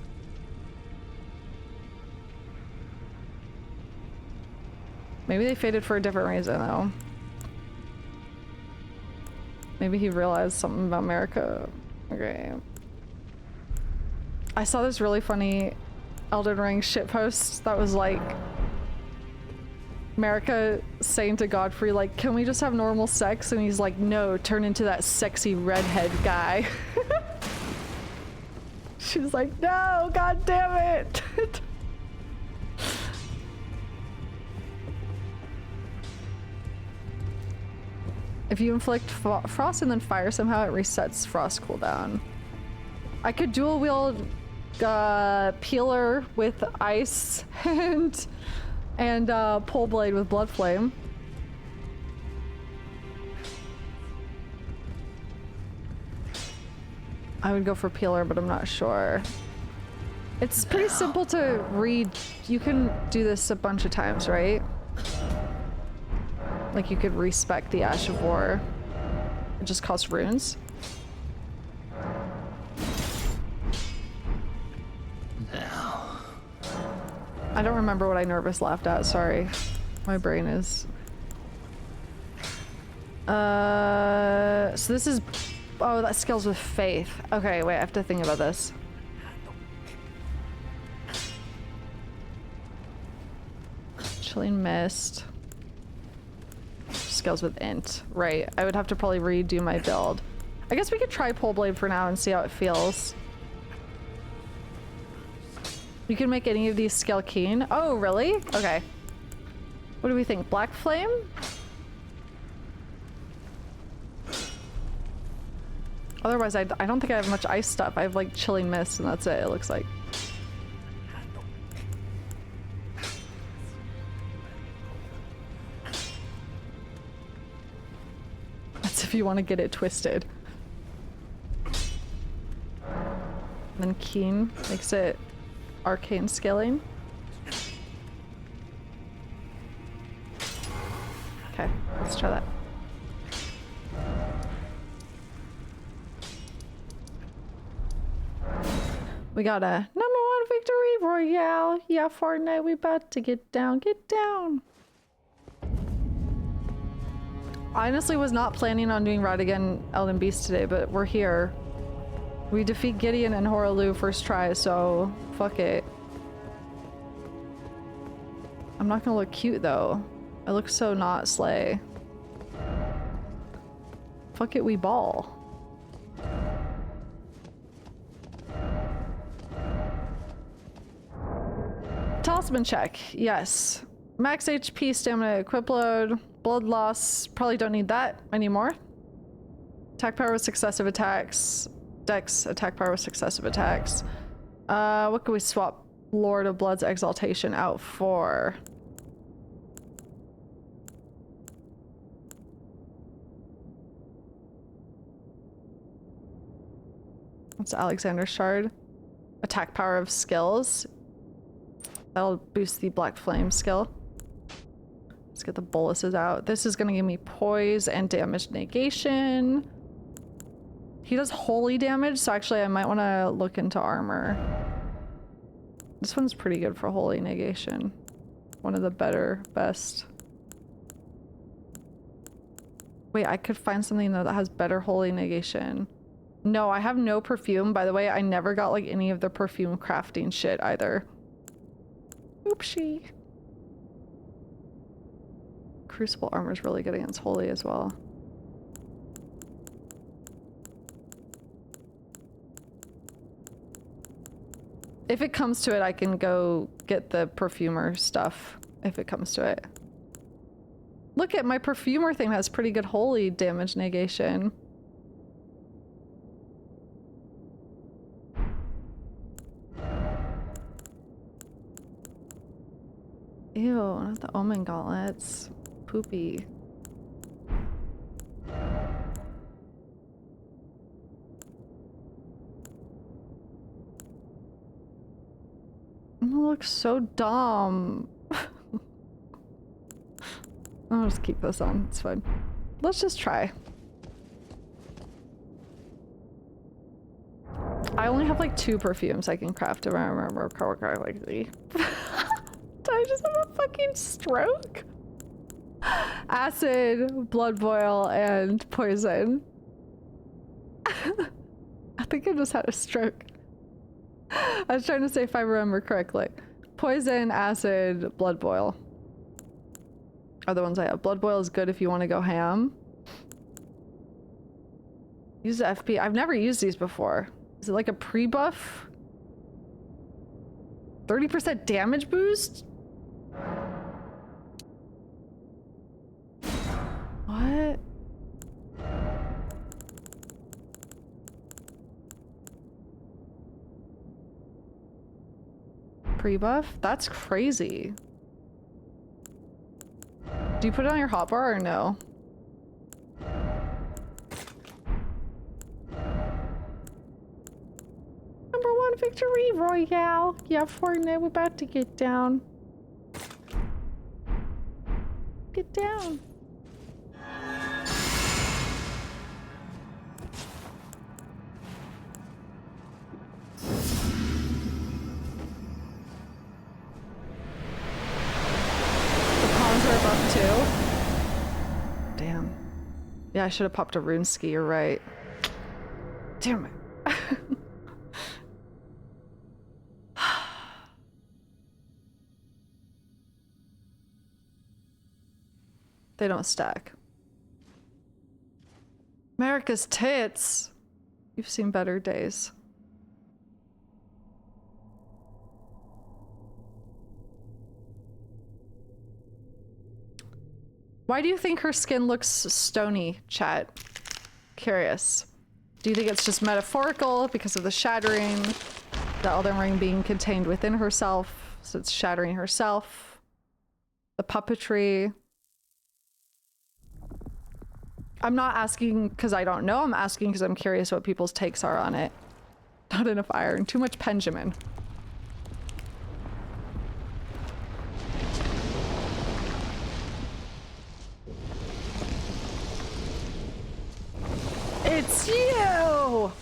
Maybe they faded for a different reason, though. Maybe he realized something about America. Okay. I saw this really funny Elden Ring shitpost that was like America saying to Godfrey, like, can we just have normal sex? And he's like, no, turn into that sexy redhead guy. She's like, no, god damn it. If you inflict frost and then fire somehow, it resets frost cooldown. I could dual wield peeler with ice and pole blade with blood flame. I would go for peeler, but I'm not sure. It's pretty simple to read. You can do this a bunch of times, right? Like you could respec the Ash of War. It just costs runes. I don't remember what I nervous laughed at, sorry. My brain is... So this is... Oh, that scales with faith. Okay, wait, I have to think about this. Chilling Mist. Scales with int. Right, I would have to probably redo my build. I guess we could try Pole Blade for now and see how it feels. You can make any of these scale keen. Oh, really? Okay. What do we think? Black Flame? Otherwise, I don't think I have much ice stuff. I have like Chilling Mist and that's it, it looks like. That's if you want to get it twisted. And then Keen makes it arcane scaling. Okay, let's try that. We got a #1 victory royale. Yeah, Fortnite, we about to get down, get down. I honestly was not planning on doing Radagon Elden Beast today, but we're here. We defeat Gideon and Horalu first try, so fuck it. I'm not gonna look cute though. I look so not slay. Fuck it, we ball. Talisman check, yes. Max HP, stamina, equip load, blood loss. Probably don't need that anymore. Attack power with successive attacks. Dex attack power with successive attacks. What can we swap Lord of Blood's Exaltation out for? It's Alexander Shard. Attack power of skills. That'll boost the Black Flame skill. Let's get the boluses out. This is gonna give me poise and damage negation. He does holy damage, so actually I might want to look into armor. This one's pretty good for holy negation. One of the best. Wait, I could find something though that has better holy negation. No, I have no perfume. By the way, I never got like any of the perfume crafting shit either. Oopsie. Crucible armor is really good against holy as well. If it comes to it, I can go get the perfumer stuff. If it comes to it. Look at my perfumer thing has pretty good holy damage negation. Ew, not the omen gauntlets. Poopy. It looks so dumb. I'll just keep this on, it's fine. Let's just try. I only have like 2 perfumes I can craft if I remember correctly. Did I just have a fucking stroke? Acid, blood boil, and poison. I think I just had a stroke. I was trying to say if I remember correctly. Poison, acid, blood boil are the ones I have. Blood boil is good if you want to go ham. Use the FP. I've never used these before. Is it like a pre-buff? 30% damage boost? What? Pre-buff? That's crazy. Do you put it on your hotbar or no? #1 victory royale. Yeah, Fortnite, we're about to get down. Get down. Damn. Yeah, I should have popped a rune ski, you're right. Damn it. They don't stack. America's tits. You've seen better days. Why do you think her skin looks stony, chat? Curious. Do you think it's just metaphorical because of the shattering? The Elden Ring being contained within herself, so it's shattering herself? The puppetry? I'm not asking because I don't know, I'm asking because I'm curious what people's takes are on it. Not enough iron, too much Benjamin. It's you!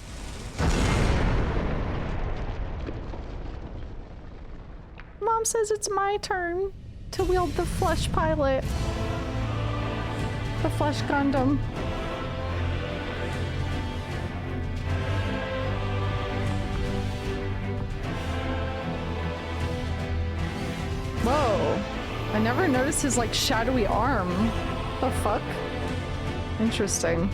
Mom says it's my turn to wield the flesh pilot. The flesh Gundam. Whoa. I never noticed his like shadowy arm. The fuck? Interesting.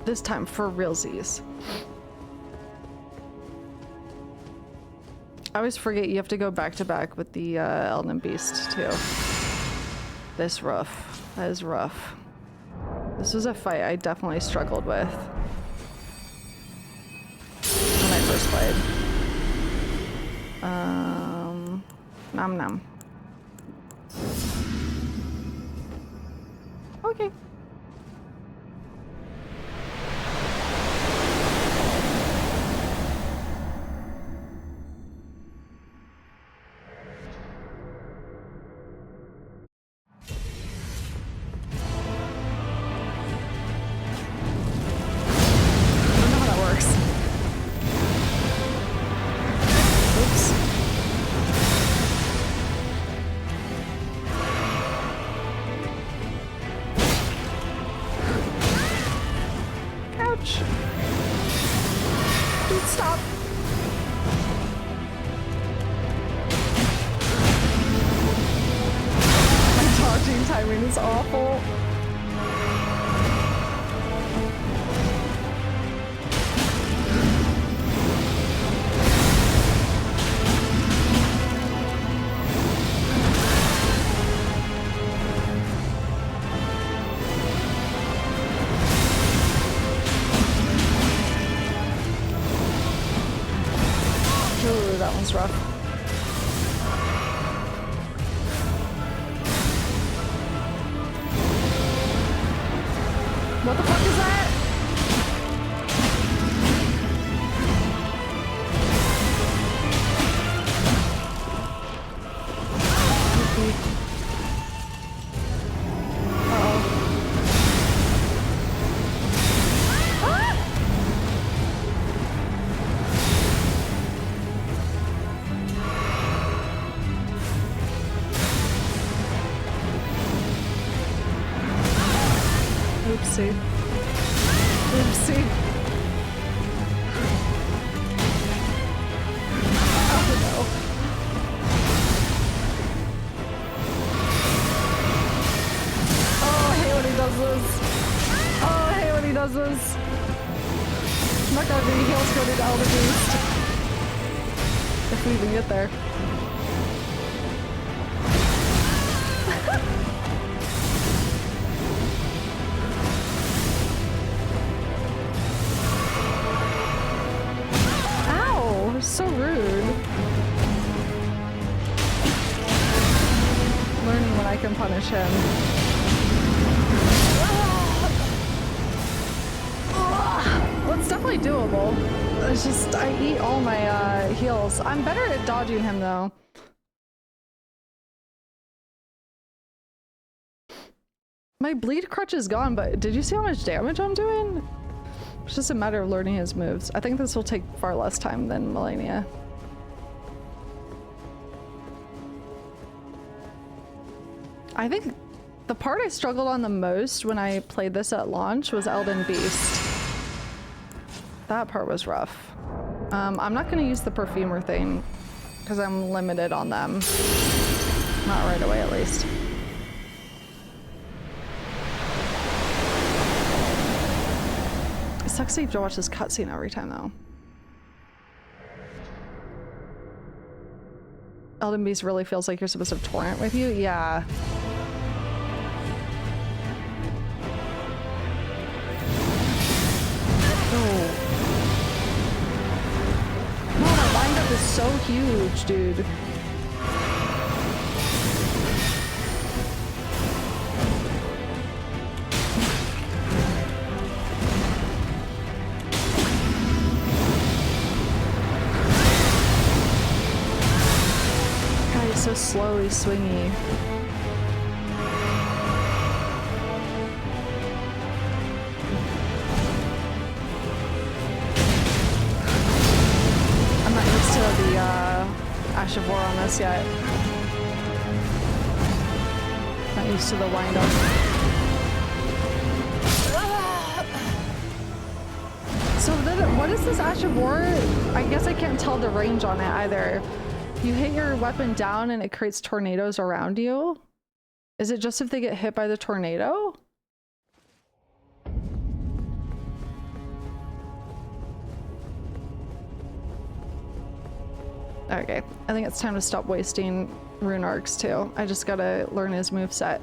This time for realsies. I always forget you have to go back to back with the Elden Beast too. This rough. That is rough. This was a fight I definitely struggled with when I first played. Nom nom. Okay. Rough. What the fuck is that? I'm better at dodging him though. My bleed crutch is gone, but did you see how much damage I'm doing? It's just a matter of learning his moves. I think this will take far less time than Melina. I think the part I struggled on the most when I played this at launch was Elden Beast. That part was rough. I'm not gonna use the perfumer thing because I'm limited on them. Not right away, at least. It sucks that you have to watch this cutscene every time, though. Elden Beast really feels like you're supposed to have Torrent with you? Yeah. Oh. Is so huge, dude. God, he's so slowly swingy. Ash of War on this yet. Not used to the wind up. So what is this Ash of War? I guess I can't tell the range on it either. You hit your weapon down and it creates tornadoes around you? Is it just if they get hit by the tornado? Okay, I think it's time to stop wasting rune arcs too. I just gotta learn his moveset.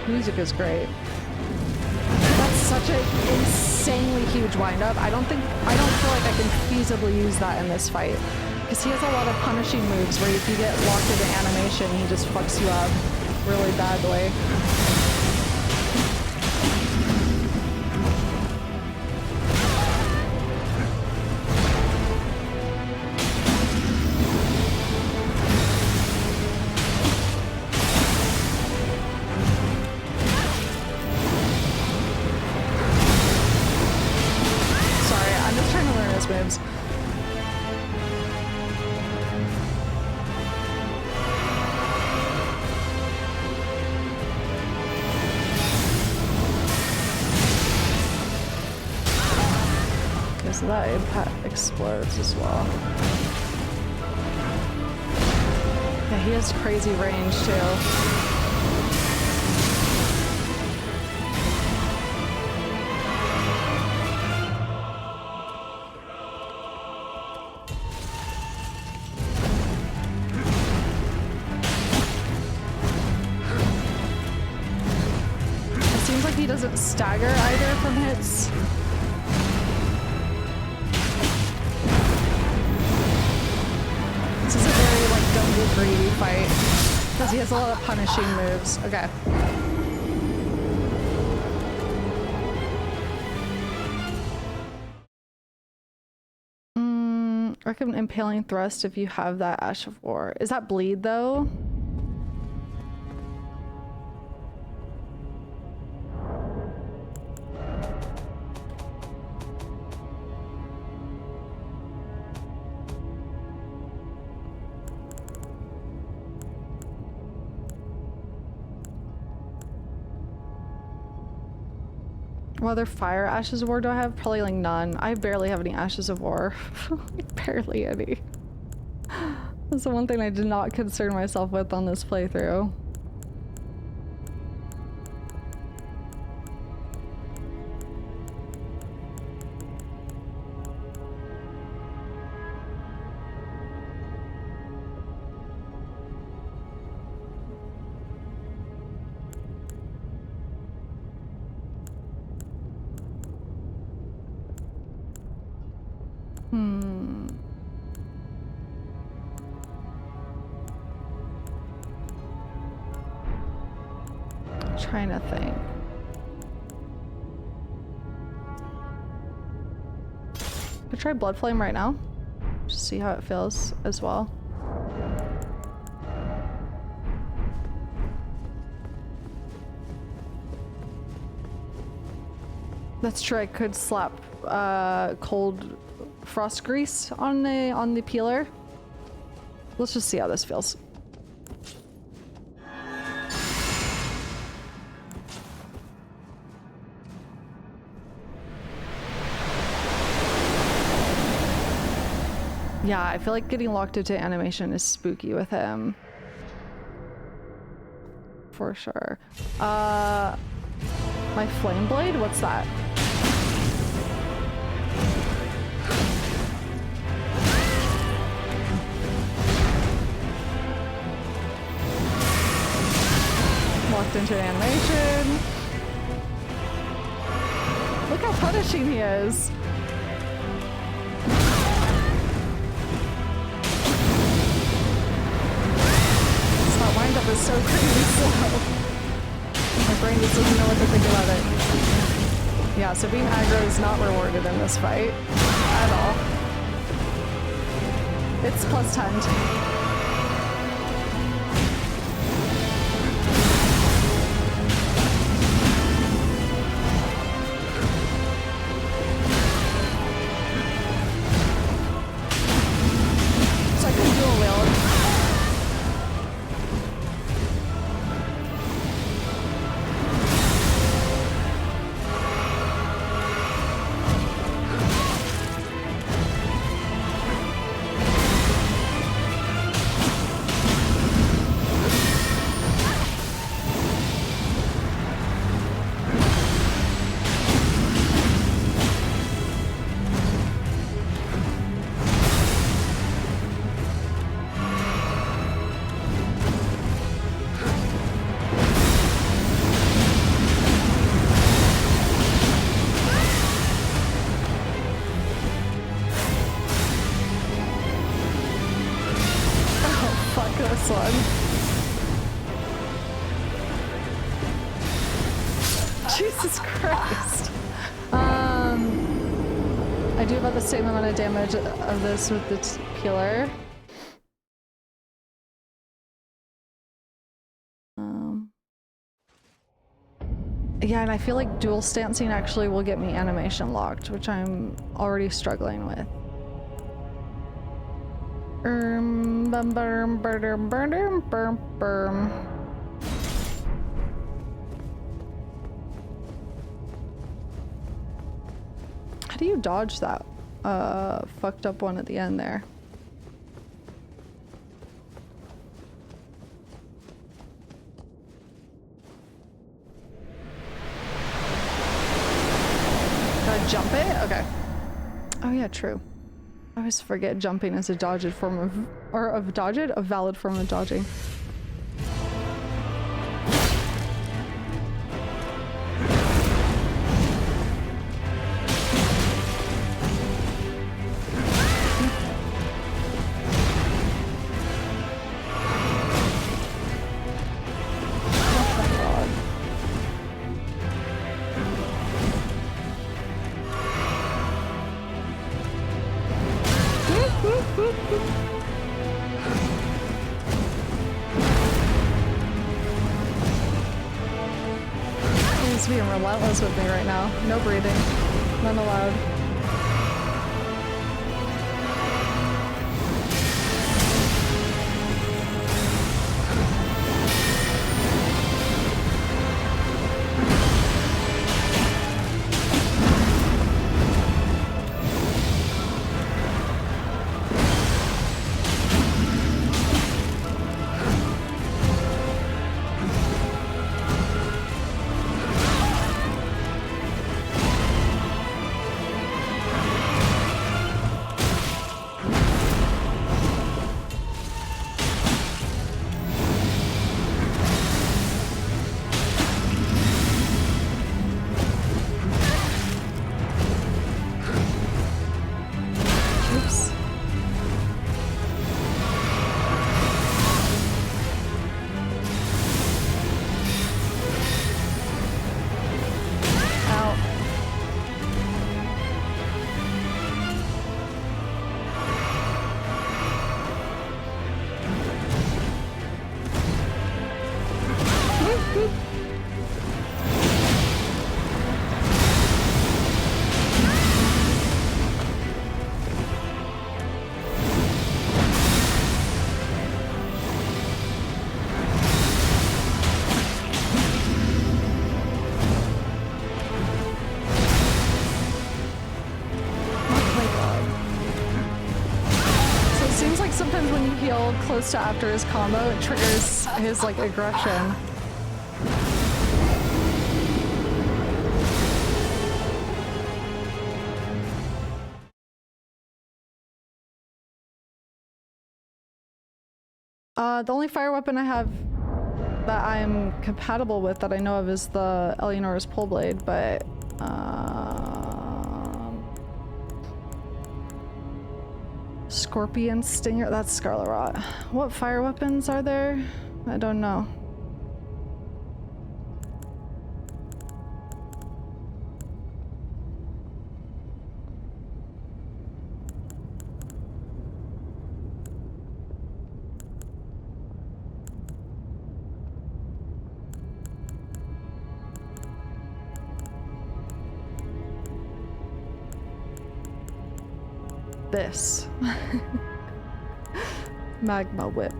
Music is great. That's such an insanely huge windup. I don't feel like I can feasibly use that in this fight. Because he has a lot of punishing moves where if you get locked into animation, he just fucks you up really badly. So that impact explodes as well. Yeah, he has crazy range too. It seems like he doesn't stagger either from hits. This is a very, like, don't get greedy fight. Because he has a lot of punishing moves. Okay. Recommend impaling thrust if you have that Ash of War. Is that bleed, though? What other fire ashes of war do I have? Probably like none. I barely have any ashes of war. Like, barely any. That's the one thing I did not concern myself with on this playthrough. Trying to think. Could try Blood Flame right now. Just see how it feels as well. That's true. I could slap cold frost grease on the peeler. Let's just see how this feels. Yeah, I feel like getting locked into animation is spooky with him. For sure. My Flame Blade? What's that? Locked into animation. Look how punishing he is. Windup is so crazy slow. My brain just doesn't know what to think about it. Yeah, so being aggro is not rewarded in this fight at all. It's plus 10. this one. Jesus Christ. I do about the same amount of damage of this with the peeler. Yeah, and I feel like dual stancing actually will get me animation locked, which I'm already struggling with. How do you dodge that fucked up one at the end there? Jump it? Okay. Oh yeah, true. I always forget jumping is a dodged form of, a valid form of dodging. He's being relentless with me right now. No breathing. None allowed. Close to after his combo, it triggers his like aggression. The only fire weapon I have that I'm compatible with that I know of is the Eleanor's pole blade, but Scorpion Stinger, that's Scarlet Rot. What fire weapons are there? I don't know. This. Magma whip.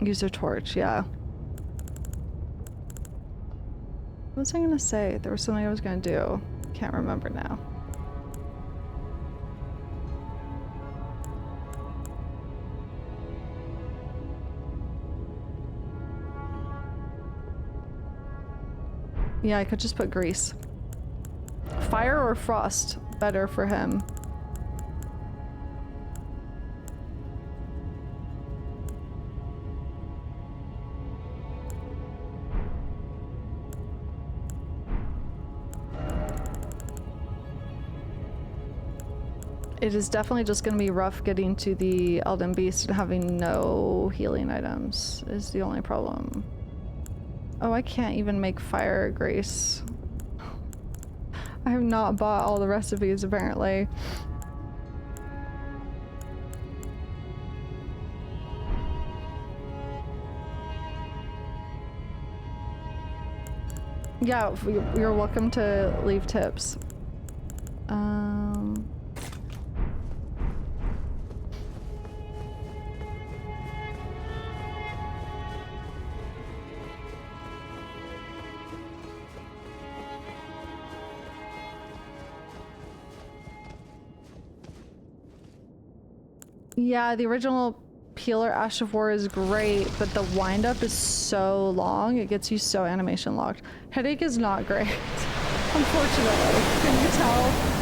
Use a torch, yeah. What was I gonna say? There was something I was gonna do. Can't remember now. Yeah, I could just put grease. Fire or frost, better for him. It is definitely just going to be rough getting to the Elden Beast and having no healing items is the only problem. Oh, I can't even make fire grace. I have not bought all the recipes apparently. Yeah, you're welcome to leave tips. Yeah, the original Peeler Ash of War is great, but the wind-up is so long, it gets you so animation locked. Headache is not great, unfortunately. Can you tell?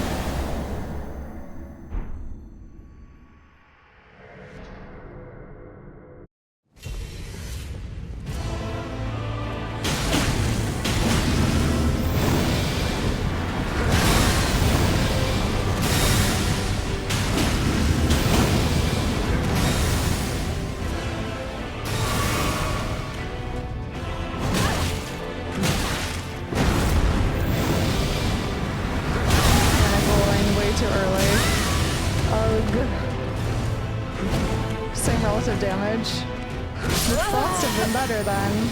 Damage. The thoughts have been better then.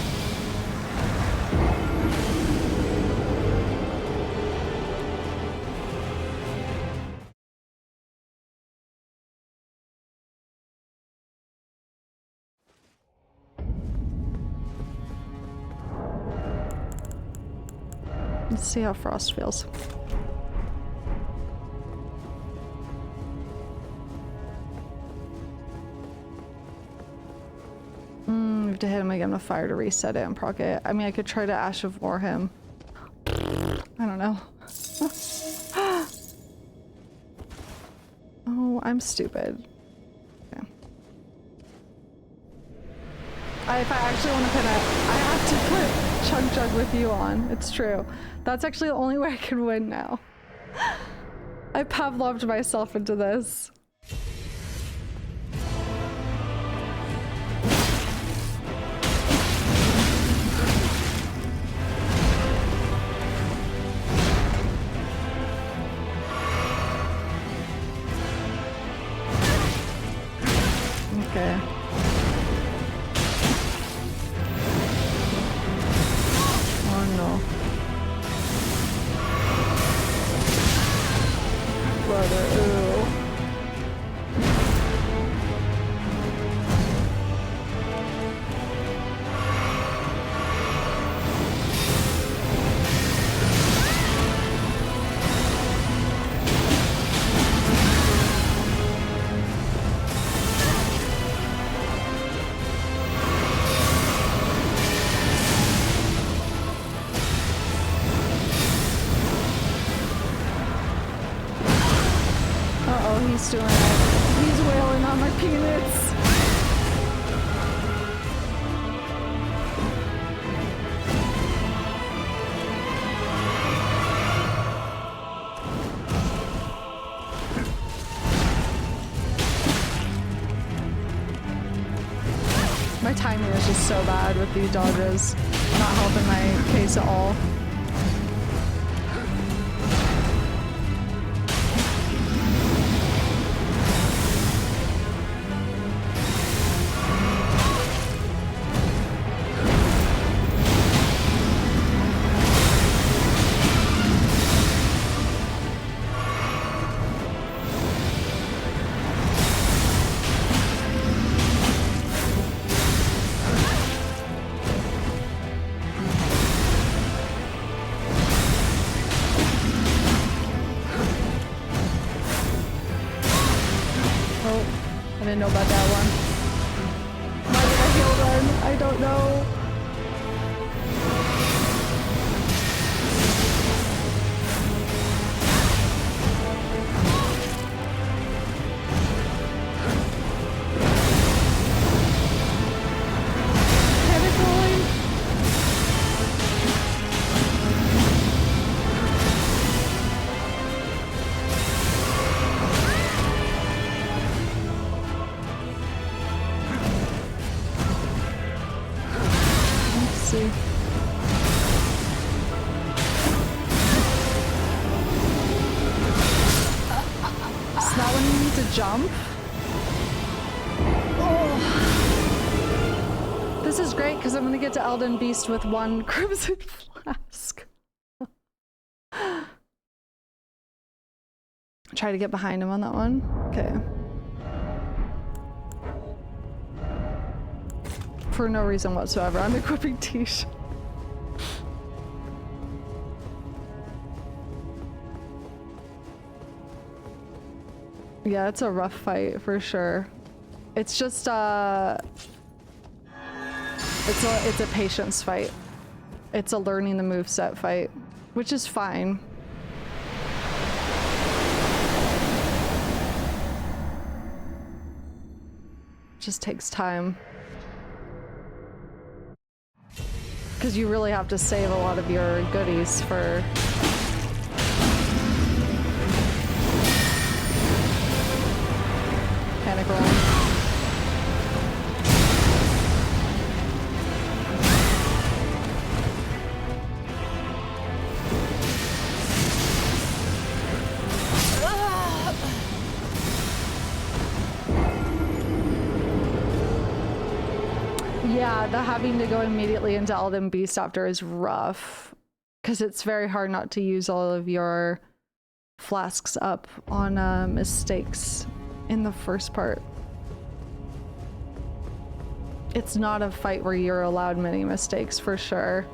Let's see how Frost feels. To hit him again with fire to reset it and proc it. I mean, I could try to Ash of War him. I don't know. Oh, I'm stupid. Okay. If I actually want to pin it, I have to put Chug Jug with you on. It's true. That's actually the only way I can win now. I Pavloved myself into this. Okay. Oh no. Brother, ooh. He's doing it. He's wailing on my peanuts. My timing is just so bad with these dodges. Not helping my case at all. I didn't know about that one. Why did I heal then? I don't know. Oopsie. It's not when you need to jump. Oh. This is great because I'm gonna get to Elden Beast with one Crimson Flask. Try to get behind him on that one. Okay. For no reason whatsoever, I'm equipping Tish. Yeah, it's a rough fight for sure. It's just it's a patience fight. It's a learning the moveset fight, which is fine. Just takes time. Because you really have to save a lot of your goodies for panic roll. Yeah, the having to go immediately into Elden Beast after is rough. Because it's very hard not to use all of your flasks up on mistakes in the first part. It's not a fight where you're allowed many mistakes for sure.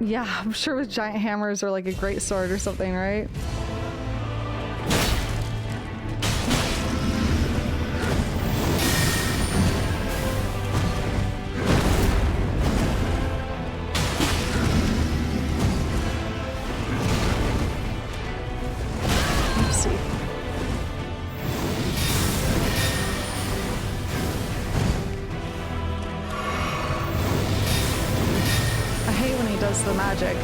Yeah, I'm sure with giant hammers or like a great sword or something, right? The magic.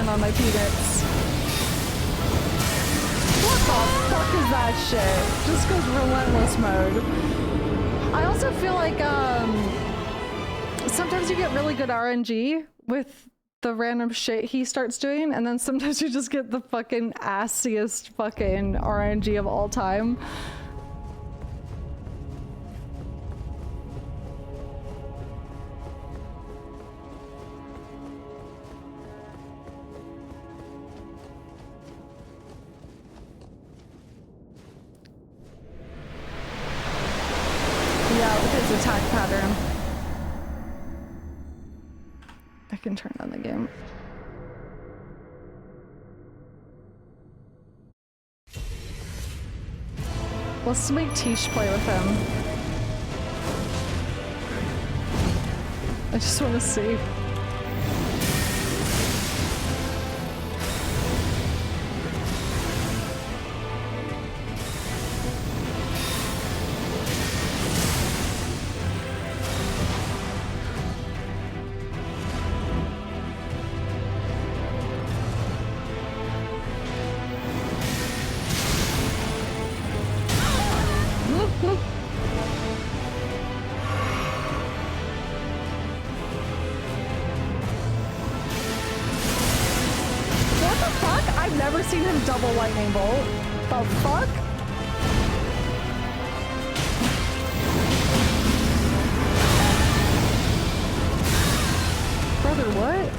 On my peanuts. What the fuck is that shit? Just goes relentless mode. I also feel like sometimes you get really good RNG with the random shit he starts doing, and then sometimes you just get the fucking assiest fucking RNG of all time. Yeah, with his attack pattern. I can turn on the game. Let's make Tish play with him. I just want to see. Double lightning bolt. The fuck? Brother, what?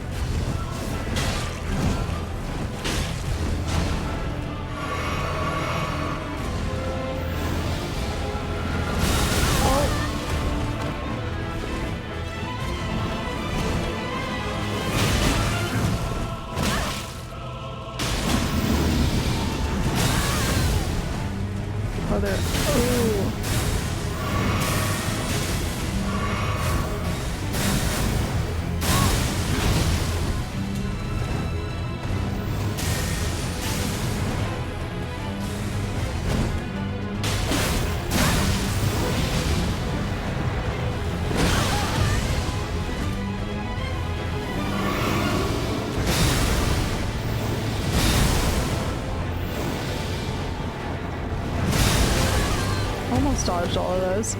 Dodged all of those.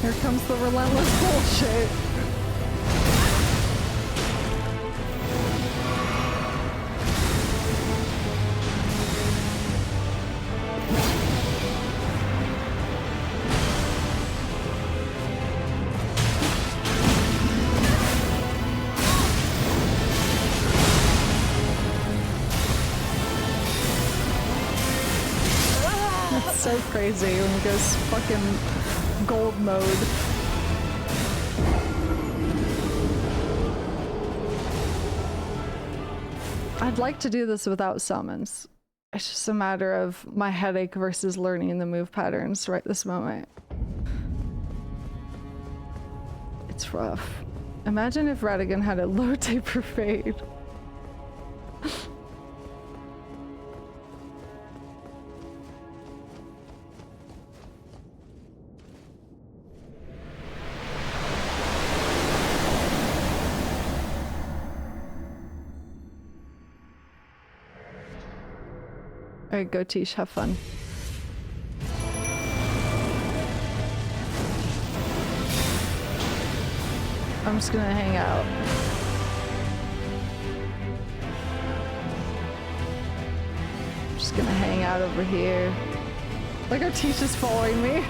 Here comes the relentless bullshit. So crazy when he goes fucking gold mode. I'd like to do this without summons. It's just a matter of my headache versus learning the move patterns right this moment. It's rough. Imagine if Radagon had a low taper fade. Alright, go Tish, have fun. I'm just gonna hang out. I'm just gonna hang out over here. Like our Tish is following me.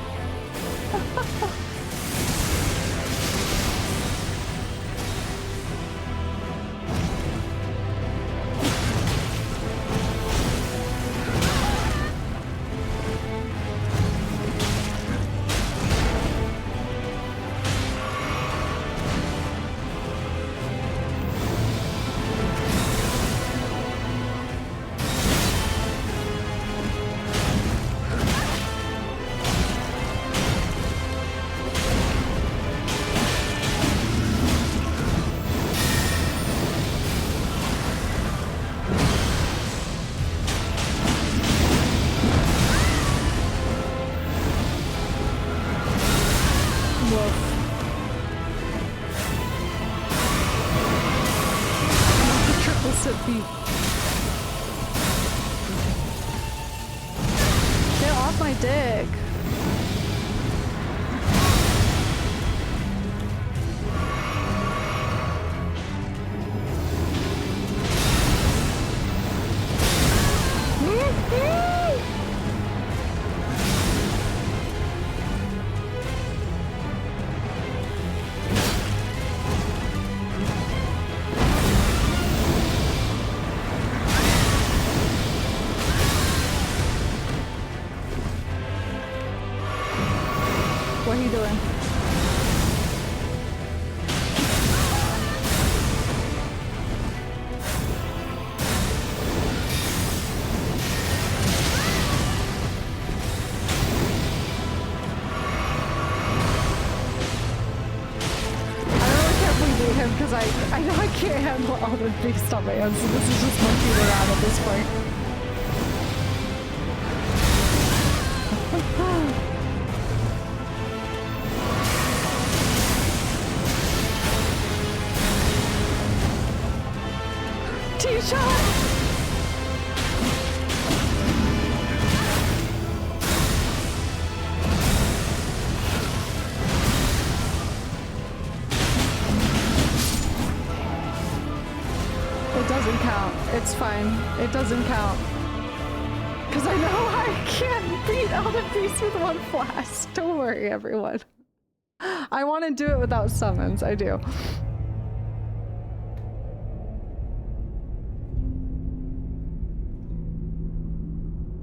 Because I know I can't handle Elden Beast on my own, so this is just monkeying around at this point. T-shot! It doesn't count. It's fine. It doesn't count. Because I know I can't beat Elden Beast with one flask. Don't worry, everyone. I want to do it without summons. I do.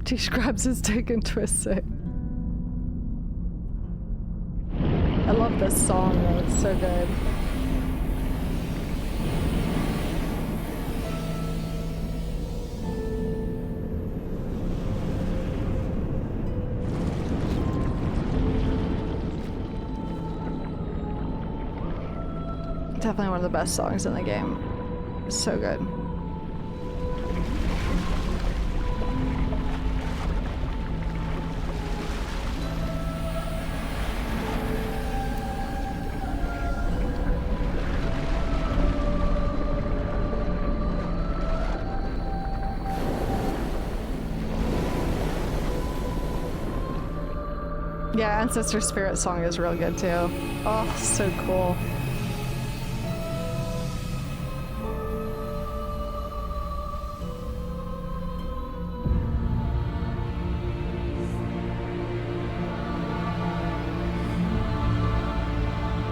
Tish grabs his dick and twists it. I love this song though. It's so good. Definitely one of the best songs in the game. It's so good. Yeah, Ancestor Spirit song is real good too. Oh, so cool.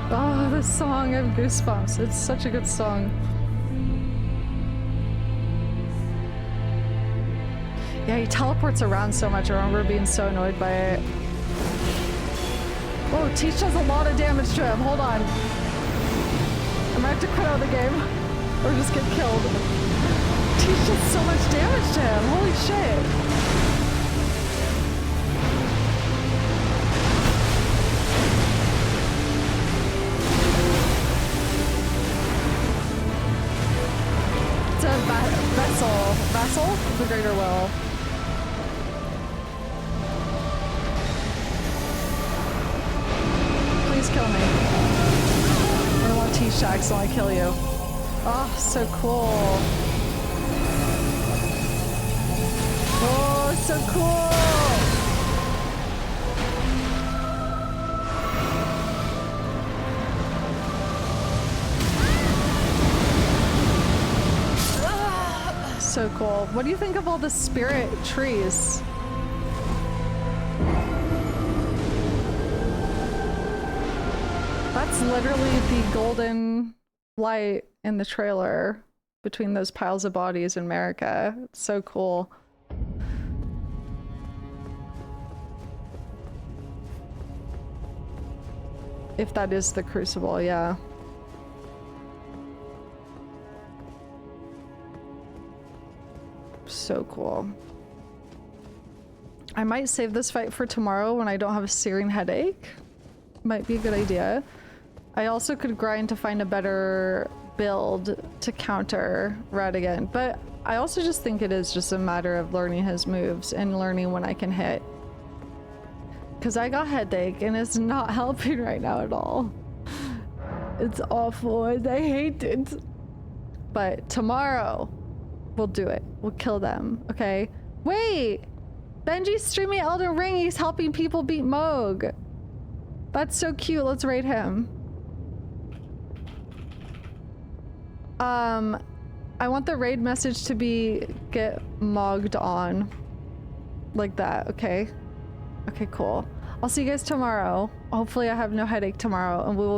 Oh, this song, I have goosebumps. It's such a good song. Yeah, he teleports around so much. I remember being so annoyed by it. Whoa, Teach does a lot of damage to him. Hold on. I might have to quit out of the game. Or just get killed. Teach does so much damage to him. Holy shit. It's a vessel of the Greater Will. Please kill me. I don't want T-Shack, so I kill you. Oh, so cool. Oh, so cool. So cool. What do you think of all the spirit trees? That's literally the golden light in the trailer between those piles of bodies in America. It's so cool. If that is the Crucible, yeah. So cool. I might save this fight for tomorrow when I don't have a searing headache. Might be a good idea. I also could grind to find a better build to counter Radagon, but I also just think it is just a matter of learning his moves and learning when I can hit. Because I got headache and it's not helping right now at all. It's awful and I hate it. But tomorrow, we'll do it. We'll kill them, okay? Wait! Benji's streaming Elden Ring. He's helping people beat Moog. That's so cute. Let's raid him. I want the raid message to be get mogged on. Like that, okay? Okay, cool. I'll see you guys tomorrow. Hopefully I have no headache tomorrow and we will